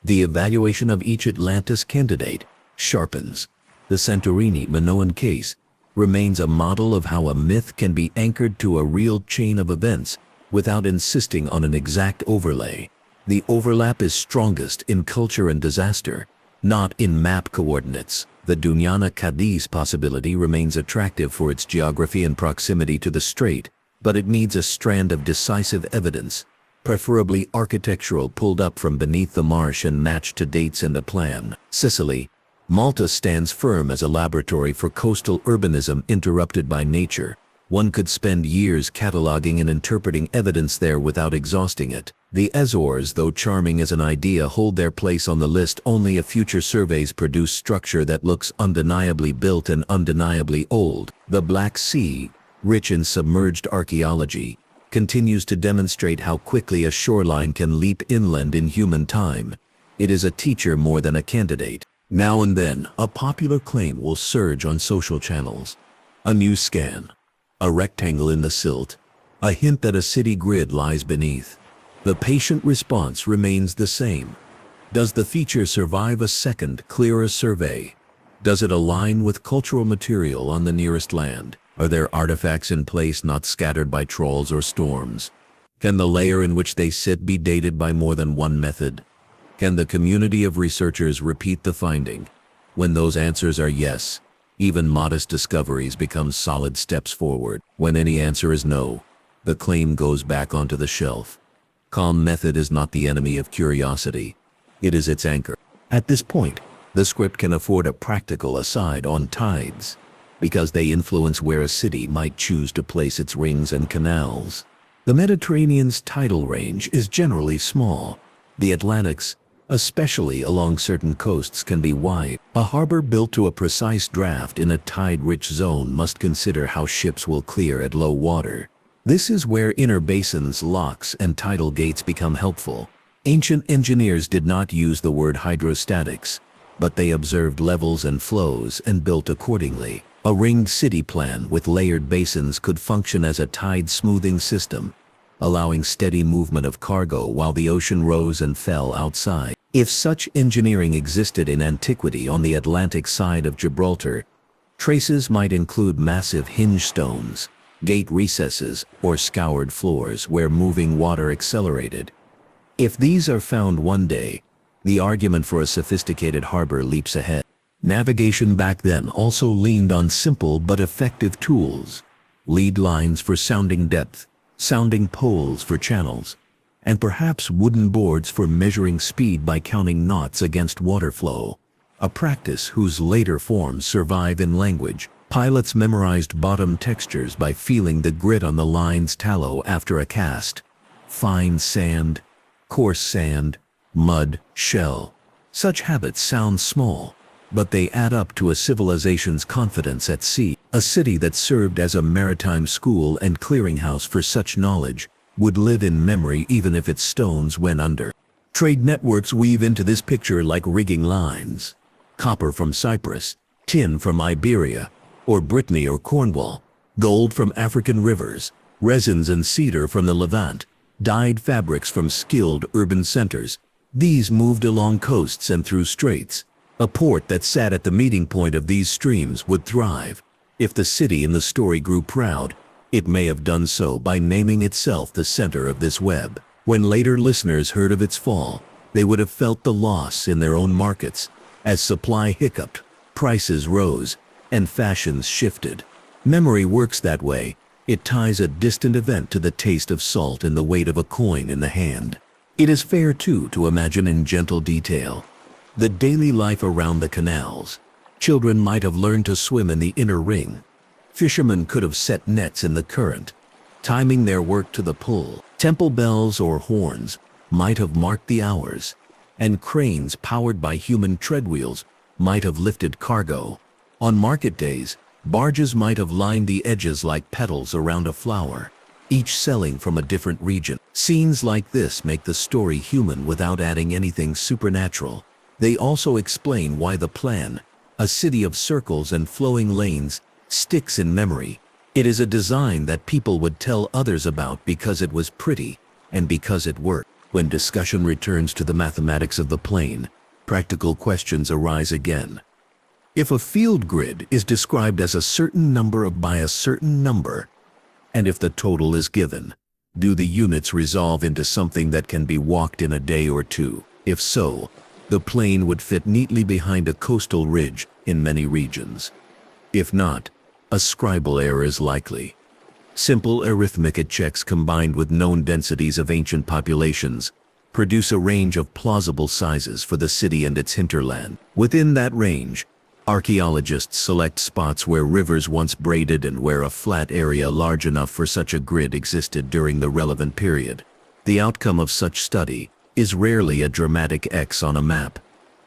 the evaluation of each Atlantis candidate sharpens. The Santorini Minoan case remains a model of how a myth can be anchored to a real chain of events without insisting on an exact overlay. The overlap is strongest in culture and disaster, not in map coordinates. The Dunyana Cadiz possibility remains attractive for its geography and proximity to the strait, but it needs a strand of decisive evidence, preferably architectural, pulled up from beneath the marsh and matched to dates and a plan. Sicily, Malta stands firm as a laboratory for coastal urbanism interrupted by nature. One could spend years cataloging and interpreting evidence there without exhausting it. The Azores, though charming as an idea, hold their place on the list. Only a future surveys produce structure that looks undeniably built and undeniably old. The Black Sea, rich in submerged archaeology, continues to demonstrate how quickly a shoreline can leap inland in human time. It is a teacher more than a candidate. Now and then, a popular claim will surge on social channels. A new scan, a rectangle in the silt, a hint that a city grid lies beneath. The patient response remains the same. Does the feature survive a second, clearer survey? Does it align with cultural material on the nearest land? Are there artifacts in place not scattered by trolls or storms? Can the layer in which they sit be dated by more than one method? Can the community of researchers repeat the finding? When those answers are yes, even modest discoveries become solid steps forward. When any answer is no, the claim goes back onto the shelf. Calm method is not the enemy of curiosity. It is its anchor. At this point, the script can afford a practical aside on tides, because they influence where a city might choose to place its rings and canals. The Mediterranean's tidal range is generally small. The Atlantic's, especially along certain coasts, can be wide. A harbor built to a precise draft in a tide-rich zone must consider how ships will clear at low water. This is where inner basins, locks, and tidal gates become helpful. Ancient engineers did not use the word hydrostatics, but they observed levels and flows and built accordingly. A ringed city plan with layered basins could function as a tide-smoothing system, allowing steady movement of cargo while the ocean rose and fell outside. If such engineering existed in antiquity on the Atlantic side of Gibraltar, traces might include massive hinge stones, gate recesses, or scoured floors where moving water accelerated. If these are found one day, the argument for a sophisticated harbor leaps ahead. Navigation back then also leaned on simple but effective tools: lead lines for sounding depth, sounding poles for channels, and perhaps wooden boards for measuring speed by counting knots against water flow, a practice whose later forms survive in language. Pilots memorized bottom textures by feeling the grit on the line's tallow after a cast. Fine sand, coarse sand, mud, shell. Such habits sound small, but they add up to a civilization's confidence at sea. A city that served as a maritime school and clearinghouse for such knowledge would live in memory even if its stones went under. Trade networks weave into this picture like rigging lines. Copper from Cyprus, tin from Iberia, or Brittany or Cornwall, gold from African rivers, resins and cedar from the Levant, dyed fabrics from skilled urban centers. These moved along coasts and through straits. A port that sat at the meeting point of these streams would thrive. If the city in the story grew proud, it may have done so by naming itself the center of this web. When later listeners heard of its fall, they would have felt the loss in their own markets. As supply hiccuped, prices rose, and fashions shifted. Memory works that way. It ties a distant event to the taste of salt and the weight of a coin in the hand. It is fair, too, to imagine in gentle detail the daily life around the canals. Children might have learned to swim in the inner ring. Fishermen could have set nets in the current, timing their work to the pull. Temple bells or horns might have marked the hours, and cranes powered by human treadwheels might have lifted cargo. On market days, barges might have lined the edges like petals around a flower, each selling from a different region. Scenes like this make the story human without adding anything supernatural. They also explain why the plan, a city of circles and flowing lanes, sticks in memory. It is a design that people would tell others about because it was pretty and because it worked. When discussion returns to the mathematics of the plane, practical questions arise again. If a field grid is described as a certain number by a certain number, and if the total is given, do the units resolve into something that can be walked in a day or two? If so, the plane would fit neatly behind a coastal ridge in many regions. If not, a scribal error is likely. Simple arithmetic checks combined with known densities of ancient populations produce a range of plausible sizes for the city and its hinterland. Within that range, archaeologists select spots where rivers once braided and where a flat area large enough for such a grid existed during the relevant period. The outcome of such study is rarely a dramatic X on a map.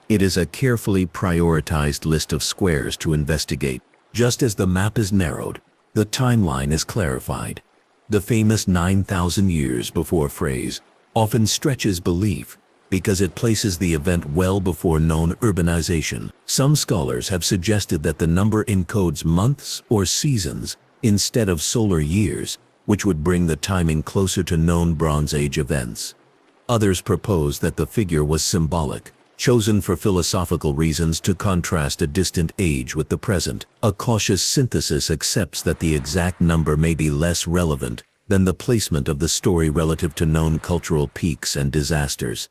It is a carefully prioritized list of squares to investigate. Just as the map is narrowed, the timeline is clarified. The famous 9,000 years before phrase often stretches belief because it places the event well before known urbanization. Some scholars have suggested that the number encodes months or seasons instead of solar years, which would bring the timing closer to known Bronze Age events. Others propose that the figure was symbolic, chosen for philosophical reasons to contrast a distant age with the present. A cautious synthesis accepts that the exact number may be less relevant than the placement of the story relative to known cultural peaks and disasters.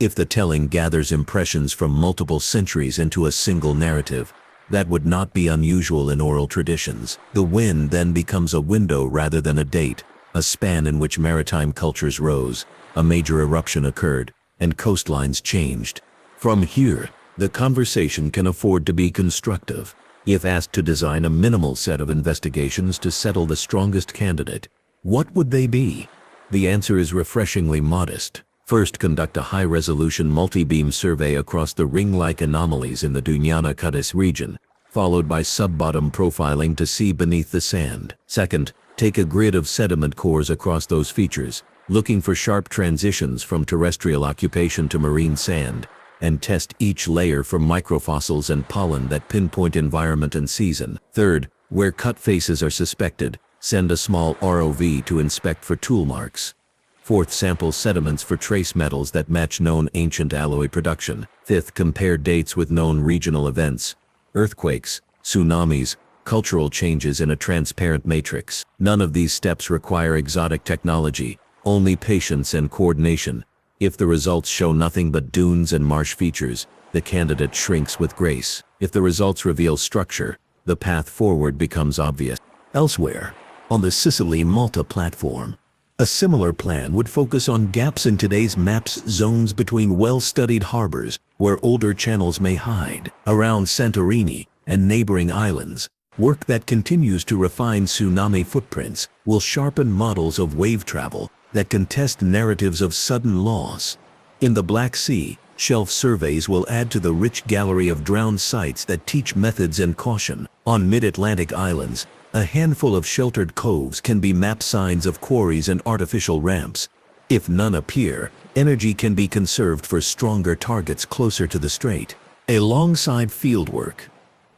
If the telling gathers impressions from multiple centuries into a single narrative, that would not be unusual in oral traditions. The wind then becomes a window rather than a date, a span in which maritime cultures rose, a major eruption occurred, and coastlines changed. From here, the conversation can afford to be constructive. If asked to design a minimal set of investigations to settle the strongest candidate, what would they be? The answer is refreshingly modest. First, conduct a high-resolution multi-beam survey across the ring-like anomalies in the Dunyana-Kudus region, followed by sub-bottom profiling to see beneath the sand. Second, take a grid of sediment cores across those features, looking for sharp transitions from terrestrial occupation to marine sand, and test each layer for microfossils and pollen that pinpoint environment and season. Third, where cut faces are suspected, send a small ROV to inspect for tool marks. Fourth, sample sediments for trace metals that match known ancient alloy production. Fifth, compare dates with known regional events, earthquakes, tsunamis, cultural changes in a transparent matrix. None of these steps require exotic technology, only patience and coordination. If the results show nothing but dunes and marsh features, the candidate shrinks with grace. If the results reveal structure, the path forward becomes obvious. Elsewhere, on the Sicily-Malta platform, a similar plan would focus on gaps in today's map's zones between well-studied harbors where older channels may hide. Around Santorini and neighboring islands, work that continues to refine tsunami footprints will sharpen models of wave travel that can test narratives of sudden loss. In the Black Sea, shelf surveys will add to the rich gallery of drowned sites that teach methods and caution. On mid-Atlantic islands, a handful of sheltered coves can be map signs of quarries and artificial ramps. If none appear, energy can be conserved for stronger targets closer to the strait. Alongside fieldwork,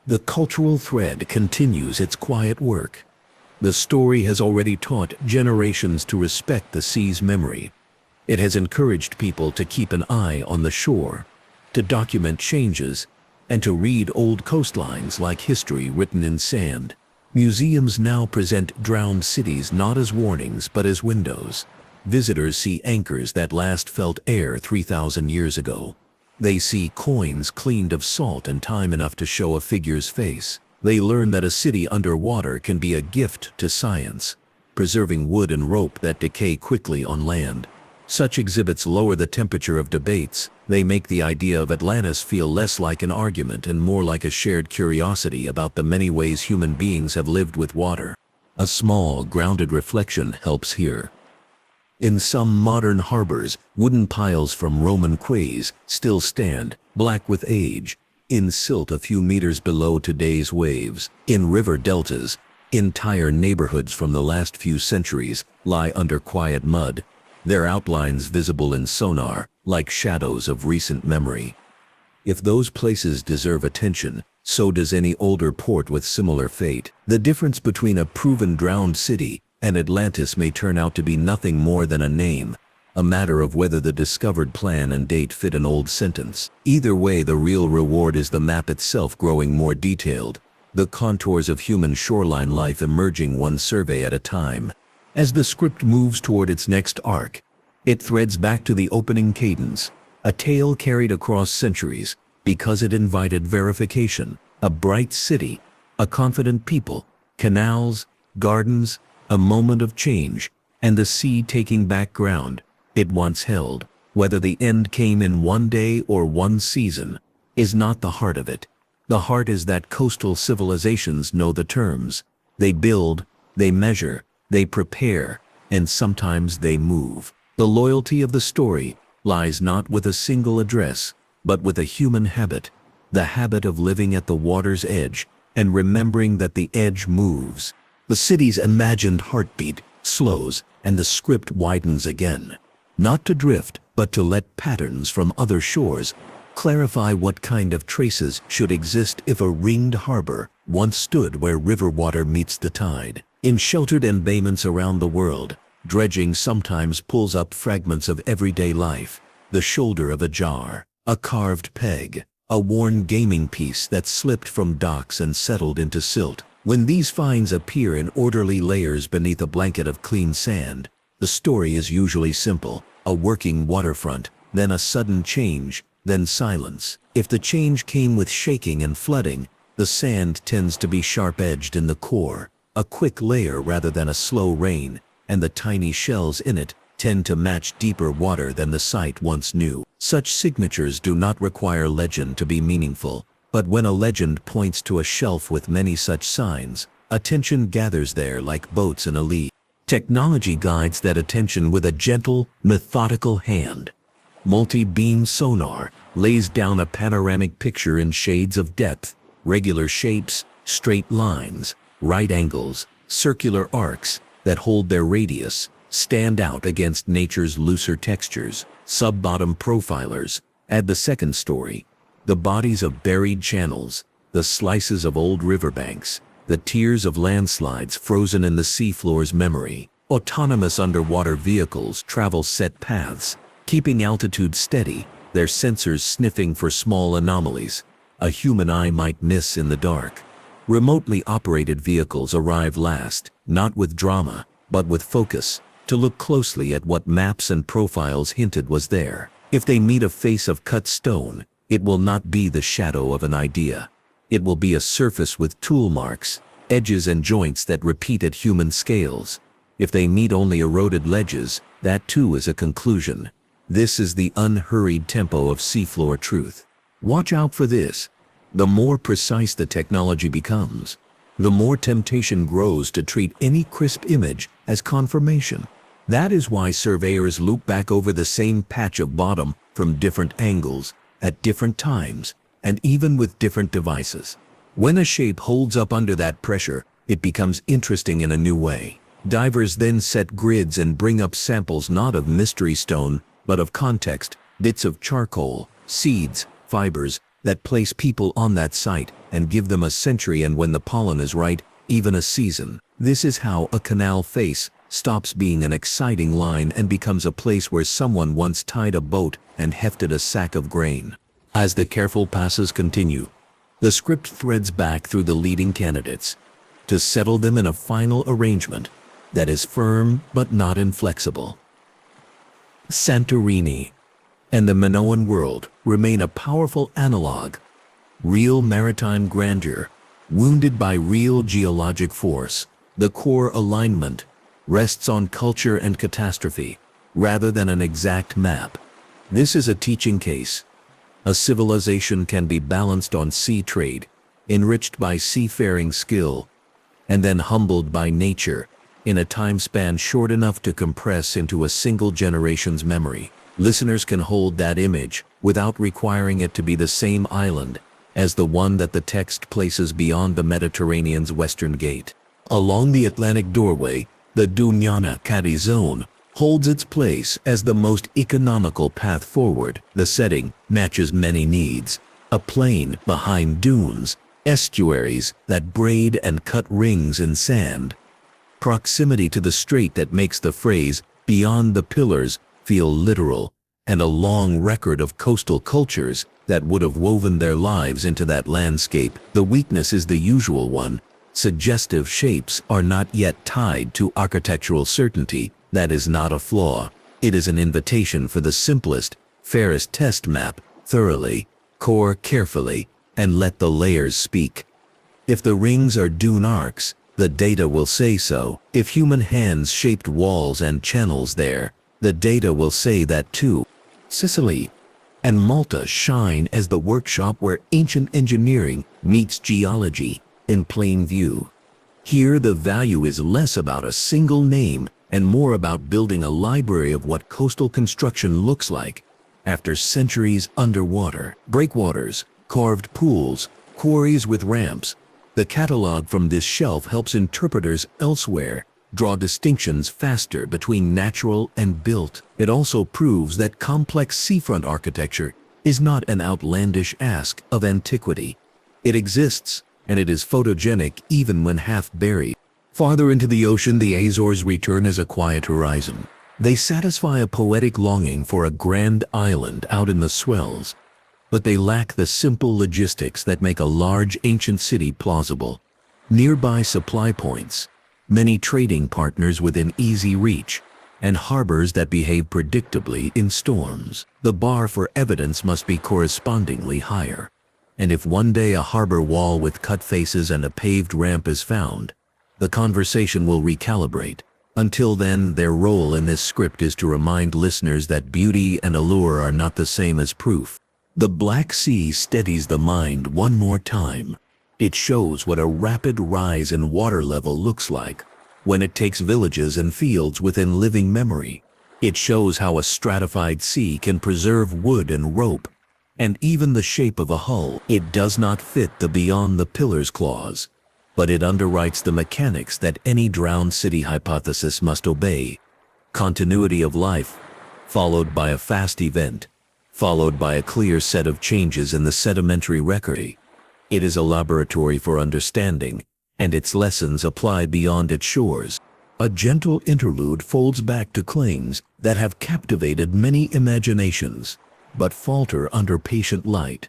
the cultural thread continues its quiet work. The story has already taught generations to respect the sea's memory. It has encouraged people to keep an eye on the shore, to document changes, and to read old coastlines like history written in sand. Museums now present drowned cities not as warnings but as windows. Visitors see anchors that last felt air 3,000 years ago. They see coins cleaned of salt and time enough to show a figure's face. They learn that a city underwater can be a gift to science, preserving wood and rope that decay quickly on land. Such exhibits lower the temperature of debates. They make the idea of Atlantis feel less like an argument and more like a shared curiosity about the many ways human beings have lived with water. A small, grounded reflection helps here. In some modern harbors, wooden piles from Roman quays still stand, black with age, in silt a few meters below today's waves. In river deltas, entire neighborhoods from the last few centuries lie under quiet mud, their outlines visible in sonar, like shadows of recent memory. If those places deserve attention, So does any older port with similar fate. The difference between a proven drowned city and Atlantis may turn out to be nothing more than a name, a matter of whether the discovered plan and date fit an old sentence. Either way, the real reward is the map itself growing more detailed, the contours of human shoreline life emerging one survey at a time. As the script moves toward its next arc, it threads back to the opening cadence, a tale carried across centuries, because it invited verification, a bright city, a confident people, canals, gardens, a moment of change, and the sea taking back ground it once held. Whether the end came in one day or one season is not the heart of it. The heart is that coastal civilizations know the terms. They build, they measure, they prepare, and sometimes they move. The loyalty of the story lies not with a single address, but with a human habit, the habit of living at the water's edge and remembering that the edge moves. The city's imagined heartbeat slows and the script widens again. Not to drift, but to let patterns from other shores clarify what kind of traces should exist if a ringed harbor once stood where river water meets the tide. In sheltered embayments around the world, dredging sometimes pulls up fragments of everyday life, the shoulder of a jar, a carved peg, a worn gaming piece that slipped from docks and settled into silt. When these finds appear in orderly layers beneath a blanket of clean sand, the story is usually simple: a working waterfront, then a sudden change, then silence. If the change came with shaking and flooding, the sand tends to be sharp-edged in the core, a quick layer rather than a slow rain, and the tiny shells in it tend to match deeper water than the site once knew. Such signatures do not require legend to be meaningful, but when a legend points to a shelf with many such signs, attention gathers there like boats in a lee. Technology guides that attention with a gentle, methodical hand. Multi-beam sonar lays down a panoramic picture in shades of depth, regular shapes, straight lines, right angles, circular arcs that hold their radius, stand out against nature's looser textures. Sub-bottom profilers add the second story, the bodies of buried channels, the slices of old riverbanks, the tears of landslides frozen in the seafloor's memory. Autonomous underwater vehicles travel set paths, keeping altitude steady, their sensors sniffing for small anomalies a human eye might miss in the dark. Remotely operated vehicles arrive last, not with drama, but with focus, to look closely at what maps and profiles hinted was there. If they meet a face of cut stone, it will not be the shadow of an idea. It will be a surface with tool marks, edges and joints that repeat at human scales. If they meet only eroded ledges, that too is a conclusion. This is the unhurried tempo of seafloor truth. Watch out for this. The more precise the technology becomes, the more temptation grows to treat any crisp image as confirmation. That is why surveyors loop back over the same patch of bottom from different angles, at different times, and even with different devices. When a shape holds up under that pressure, it becomes interesting in a new way. Divers then set grids and bring up samples not of mystery stone, but of context, bits of charcoal, seeds, fibers, that place people on that site and give them a century, and when the pollen is right, even a season. This is how a canal face stops being an exciting line and becomes a place where someone once tied a boat and hefted a sack of grain. As the careful passes continue, the script threads back through the leading candidates to settle them in a final arrangement that is firm but not inflexible. Santorini and the Minoan world remain a powerful analog. Real maritime grandeur, wounded by real geologic force. The core alignment rests on culture and catastrophe, rather than an exact map. This is a teaching case. A civilization can be balanced on sea trade, enriched by seafaring skill, and then humbled by nature, in a time span short enough to compress into a single generation's memory. Listeners can hold that image without requiring it to be the same island as the one that the text places beyond the Mediterranean's western gate. Along the Atlantic doorway, the Dunyana Kadi zone holds its place as the most economical path forward. The setting matches many needs. A plain behind dunes, estuaries that braid and cut rings in sand, proximity to the strait that makes the phrase "beyond the pillars" feel literal, and a long record of coastal cultures that would have woven their lives into that landscape. The weakness is the usual one. Suggestive shapes are not yet tied to architectural certainty. That is not a flaw. It is an invitation for the simplest, fairest test map thoroughly, core carefully, and let the layers speak. If the rings are dune arcs, the data will say so. If human hands shaped walls and channels there, the data will say that too. Sicily and Malta shine as the workshop where ancient engineering meets geology in plain view. Here the value is less about a single name and more about building a library of what coastal construction looks like after centuries underwater. Breakwaters, carved pools, quarries with ramps. The catalog from this shelf helps interpreters elsewhere draw distinctions faster between natural and built. It also proves that complex seafront architecture is not an outlandish ask of antiquity. It exists, and it is photogenic even when half buried. Farther into the ocean, the Azores return as a quiet horizon. They satisfy a poetic longing for a grand island out in the swells, but they lack the simple logistics that make a large ancient city plausible. Nearby supply points, many trading partners within easy reach, and harbors that behave predictably in storms. The bar for evidence must be correspondingly higher. And if one day a harbor wall with cut faces and a paved ramp is found, the conversation will recalibrate. Until then, their role in this script is to remind listeners that beauty and allure are not the same as proof. The Black Sea steadies the mind one more time. It shows what a rapid rise in water level looks like when it takes villages and fields within living memory. It shows how a stratified sea can preserve wood and rope, and even the shape of a hull. It does not fit the beyond the pillars clause, but it underwrites the mechanics that any drowned city hypothesis must obey. Continuity of life, followed by a fast event, followed by a clear set of changes in the sedimentary record. It is a laboratory for understanding, and its lessons apply beyond its shores. A gentle interlude folds back to claims that have captivated many imaginations, but falter under patient light.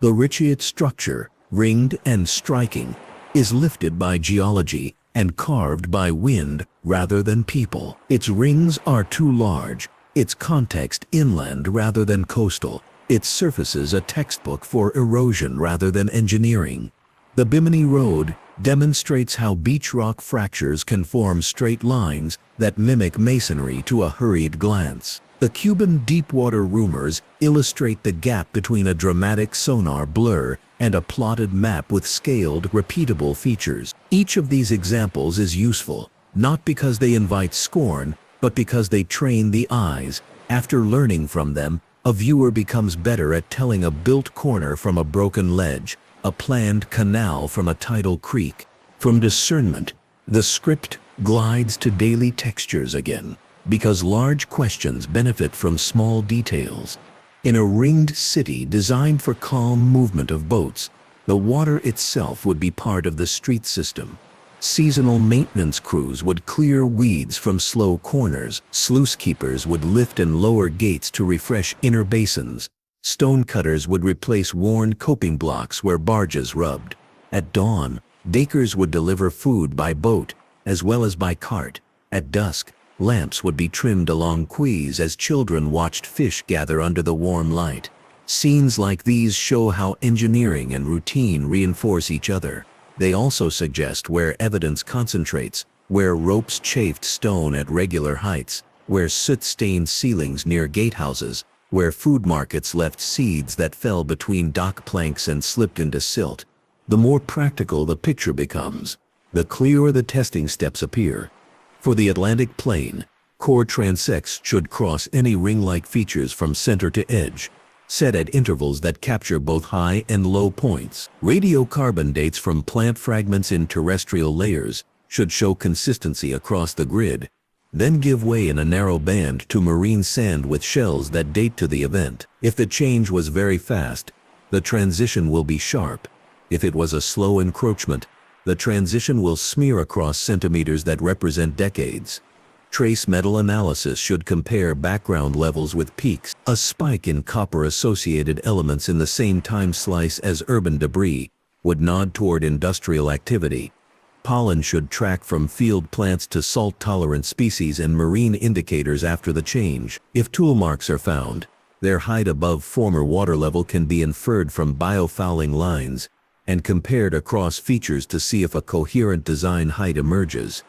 The Richet structure, ringed and striking, is lifted by geology and carved by wind rather than people. Its rings are too large, its context inland rather than coastal, its surfaces a textbook for erosion rather than engineering. The Bimini Road demonstrates how beach rock fractures can form straight lines that mimic masonry to a hurried glance. The Cuban deepwater rumors illustrate the gap between a dramatic sonar blur and a plotted map with scaled, repeatable features. Each of these examples is useful, not because they invite scorn, but because they train the eyes. After learning from them, a viewer becomes better at telling a built corner from a broken ledge, a planned canal from a tidal creek. From discernment, the script glides to daily textures again, because large questions benefit from small details. In a ringed city designed for calm movement of boats, the water itself would be part of the street system. Seasonal maintenance crews would clear weeds from slow corners, sluice keepers would lift and lower gates to refresh inner basins, stonecutters would replace worn coping blocks where barges rubbed. At dawn, bakers would deliver food by boat, as well as by cart. At dusk, lamps would be trimmed along quays as children watched fish gather under the warm light. Scenes like these show how engineering and routine reinforce each other. They also suggest where evidence concentrates, where ropes chafed stone at regular heights, where soot-stained ceilings near gatehouses, where food markets left seeds that fell between dock planks and slipped into silt. The more practical the picture becomes, the clearer the testing steps appear. For the Atlantic Plain, core transects should cross any ring-like features from center to edge, set at intervals that capture both high and low points. Radiocarbon dates from plant fragments in terrestrial layers should show consistency across the grid, then give way in a narrow band to marine sand with shells that date to the event. If the change was very fast, the transition will be sharp. If it was a slow encroachment, the transition will smear across centimeters that represent decades. Trace metal analysis should compare background levels with peaks. A spike in copper-associated elements in the same time slice as urban debris would nod toward industrial activity. Pollen should track from field plants to salt-tolerant species and marine indicators after the change. If tool marks are found, their height above former water level can be inferred from biofouling lines and compared across features to see if a coherent design height emerges.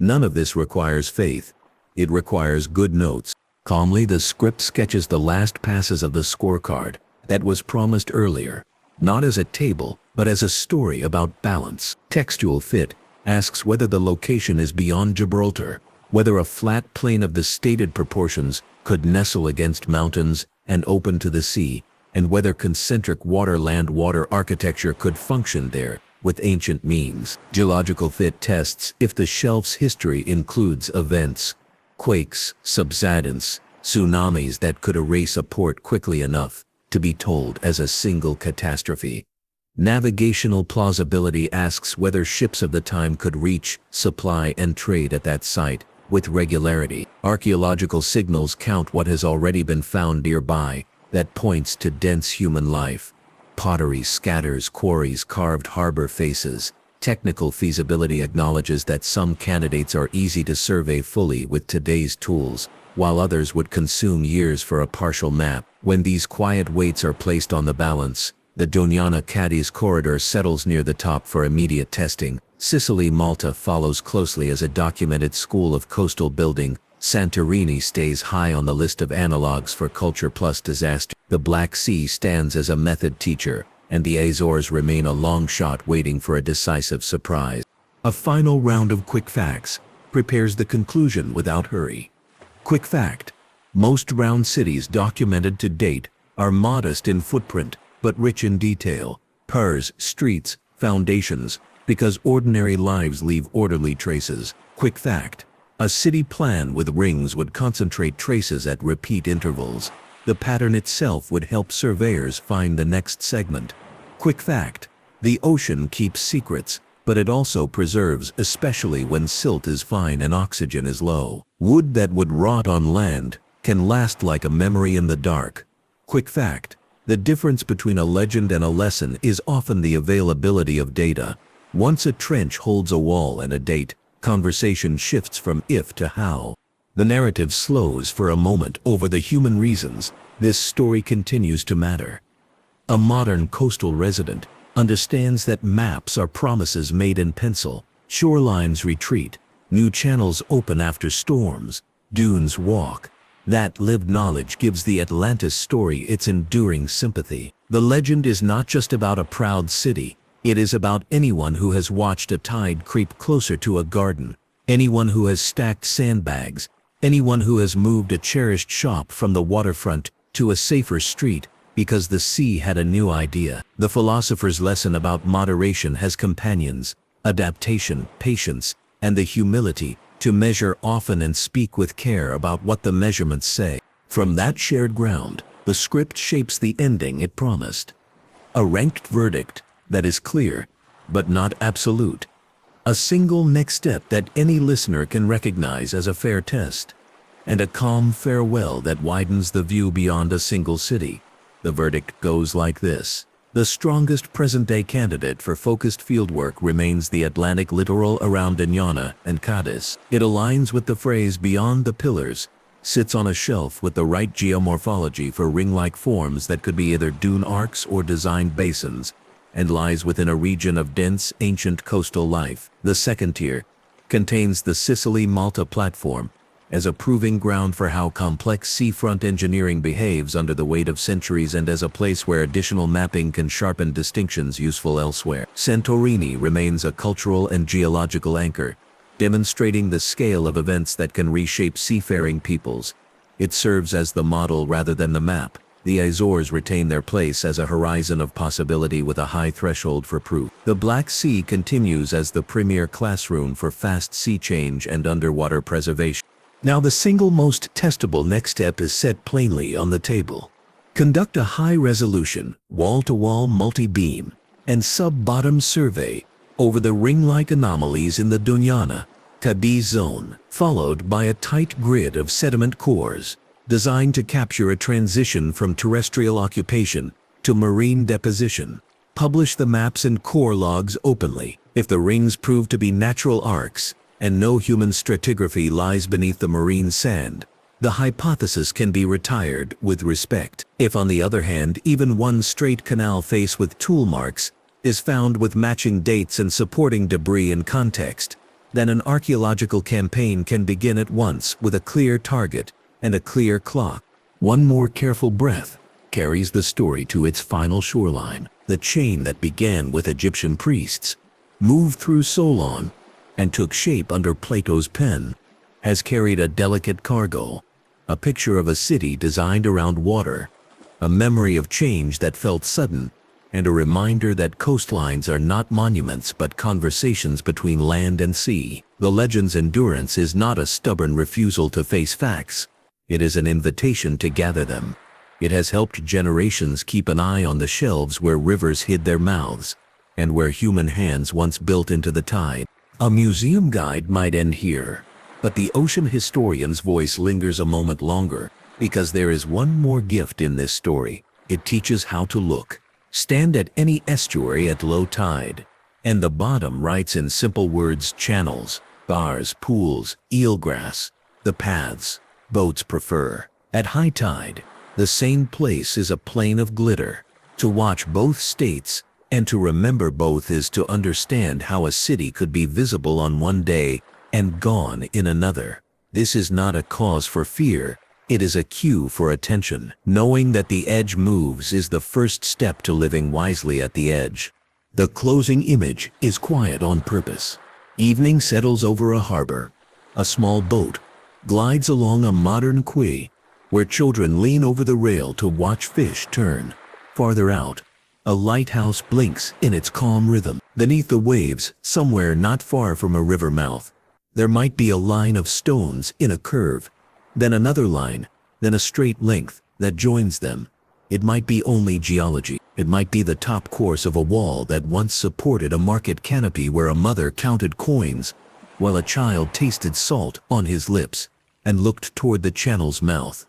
None of this requires faith. It requires good notes. Calmly, the script sketches the last passes of the scorecard that was promised earlier, not as a table, but as a story about balance. Textual fit asks whether the location is beyond Gibraltar, whether a flat plain of the stated proportions could nestle against mountains and open to the sea, and whether concentric water-land-water architecture could function there with ancient means. Geological fit tests if the shelf's history includes events, quakes, subsidence, tsunamis that could erase a port quickly enough to be told as a single catastrophe. Navigational plausibility asks whether ships of the time could reach, supply, and trade at that site with regularity. Archaeological signals count what has already been found nearby that points to dense human life. Pottery scatters quarries carved harbor faces. Technical feasibility acknowledges that some candidates are easy to survey fully with today's tools, while others would consume years for a partial map. When these quiet weights are placed on the balance, the Doñana-Cadiz corridor settles near the top for immediate testing. Sicily-Malta follows closely as a documented school of coastal building. Santorini stays high on the list of analogs for culture plus disaster. The Black Sea stands as a method teacher, and the Azores remain a long shot waiting for a decisive surprise. A final round of quick facts prepares the conclusion without hurry. Quick fact: most round cities documented to date are modest in footprint, but rich in detail. Piers, streets, foundations, because ordinary lives leave orderly traces. Quick fact: a city plan with rings would concentrate traces at repeat intervals. The pattern itself would help surveyors find the next segment. Quick fact: the ocean keeps secrets, but it also preserves, especially when silt is fine and oxygen is low. Wood that would rot on land can last like a memory in the dark. Quick fact: the difference between a legend and a lesson is often the availability of data. Once a trench holds a wall and a date, conversation shifts from if to how. The narrative slows for a moment over the human reasons this story continues to matter. A modern coastal resident understands that maps are promises made in pencil. Shorelines retreat, new channels open after storms, dunes walk. That lived knowledge gives the Atlantis story its enduring sympathy. The legend is not just about a proud city. It is about anyone who has watched a tide creep closer to a garden, anyone who has stacked sandbags, anyone who has moved a cherished shop from the waterfront to a safer street because the sea had a new idea. The philosopher's lesson about moderation has companions: adaptation, patience, and the humility to measure often and speak with care about what the measurements say. From that shared ground, the script shapes the ending it promised. A ranked verdict that is clear, but not absolute. A single next step that any listener can recognize as a fair test. And a calm farewell that widens the view beyond a single city. The verdict goes like this: the strongest present-day candidate for focused fieldwork remains the Atlantic littoral around Doñana and Cadiz. It aligns with the phrase "beyond the pillars," sits on a shelf with the right geomorphology for ring-like forms that could be either dune arcs or designed basins, and lies within a region of dense, ancient coastal life. The second tier contains the Sicily-Malta platform as a proving ground for how complex seafront engineering behaves under the weight of centuries, and as a place where additional mapping can sharpen distinctions useful elsewhere. Santorini remains a cultural and geological anchor, demonstrating the scale of events that can reshape seafaring peoples. It serves as the model rather than the map. The Azores retain their place as a horizon of possibility with a high threshold for proof. The Black Sea continues as the premier classroom for fast sea change and underwater preservation. Now the single most testable next step is set plainly on the table. Conduct a high-resolution, wall-to-wall multi-beam and sub-bottom survey over the ring-like anomalies in the Dunyana Cadiz zone, followed by a tight grid of sediment cores designed to capture a transition from terrestrial occupation to marine deposition. Publish the maps and core logs openly. If the rings prove to be natural arcs and no human stratigraphy lies beneath the marine sand, the hypothesis can be retired with respect. If, on the other hand, even one straight canal face with tool marks is found with matching dates and supporting debris and context, then an archaeological campaign can begin at once with a clear target and a clear clock. One more careful breath carries the story to its final shoreline. The chain that began with Egyptian priests, moved through Solon, and took shape under Plato's pen, has carried a delicate cargo, a picture of a city designed around water, a memory of change that felt sudden, and a reminder that coastlines are not monuments but conversations between land and sea. The legend's endurance is not a stubborn refusal to face facts. It is an invitation to gather them. It has helped generations keep an eye on the shelves where rivers hid their mouths, and where human hands once built into the tide. A museum guide might end here, but the ocean historian's voice lingers a moment longer, because there is one more gift in this story. It teaches how to look. Stand at any estuary at low tide, and the bottom writes in simple words channels, bars, pools, eelgrass, the paths boats prefer. At high tide, the same place is a plain of glitter. To watch both states and to remember both is to understand how a city could be visible on one day and gone in another. This is not a cause for fear, it is a cue for attention. Knowing that the edge moves is the first step to living wisely at the edge. The closing image is quiet on purpose. Evening settles over a harbor. A small boat glides along a modern quay, where children lean over the rail to watch fish turn. Farther out, a lighthouse blinks in its calm rhythm. Beneath the waves, somewhere not far from a river mouth, there might be a line of stones in a curve, then another line, then a straight length that joins them. It might be only geology. It might be the top course of a wall that once supported a market canopy where a mother counted coins, while a child tasted salt on his lips and looked toward the channel's mouth.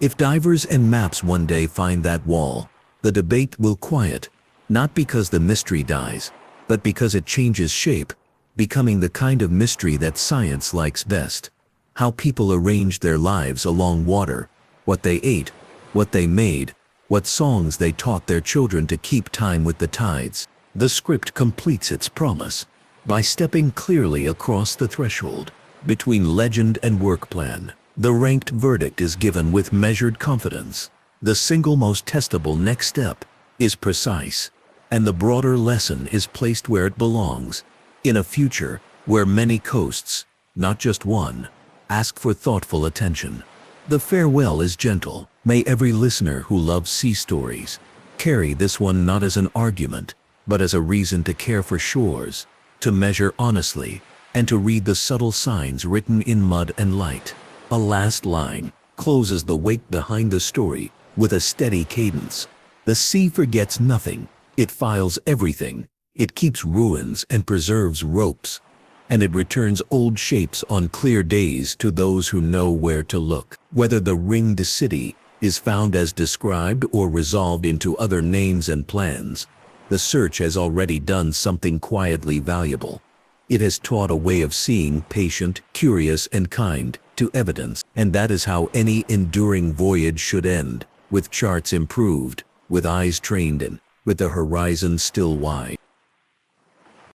If divers and maps one day find that wall, the debate will quiet, not because the mystery dies, but because it changes shape, becoming the kind of mystery that science likes best. How people arranged their lives along water, what they ate, what they made, what songs they taught their children to keep time with the tides. The script completes its promise by stepping clearly across the threshold between legend and work plan. The ranked verdict is given with measured confidence. The single most testable next step is precise, and the broader lesson is placed where it belongs, in a future where many coasts, not just one, ask for thoughtful attention. The farewell is gentle. May every listener who loves sea stories carry this one not as an argument, but as a reason to care for shores, to measure honestly, and to read the subtle signs written in mud and light. A last line closes the wake behind the story with a steady cadence. The sea forgets nothing. It files everything. It keeps ruins and preserves ropes. And it returns old shapes on clear days to those who know where to look. Whether the ringed city is found as described or resolved into other names and plans, the search has already done something quietly valuable. It has taught a way of seeing, patient, curious, and kind, to evidence. And that is how any enduring voyage should end, with charts improved, with eyes trained in, with the horizon still wide.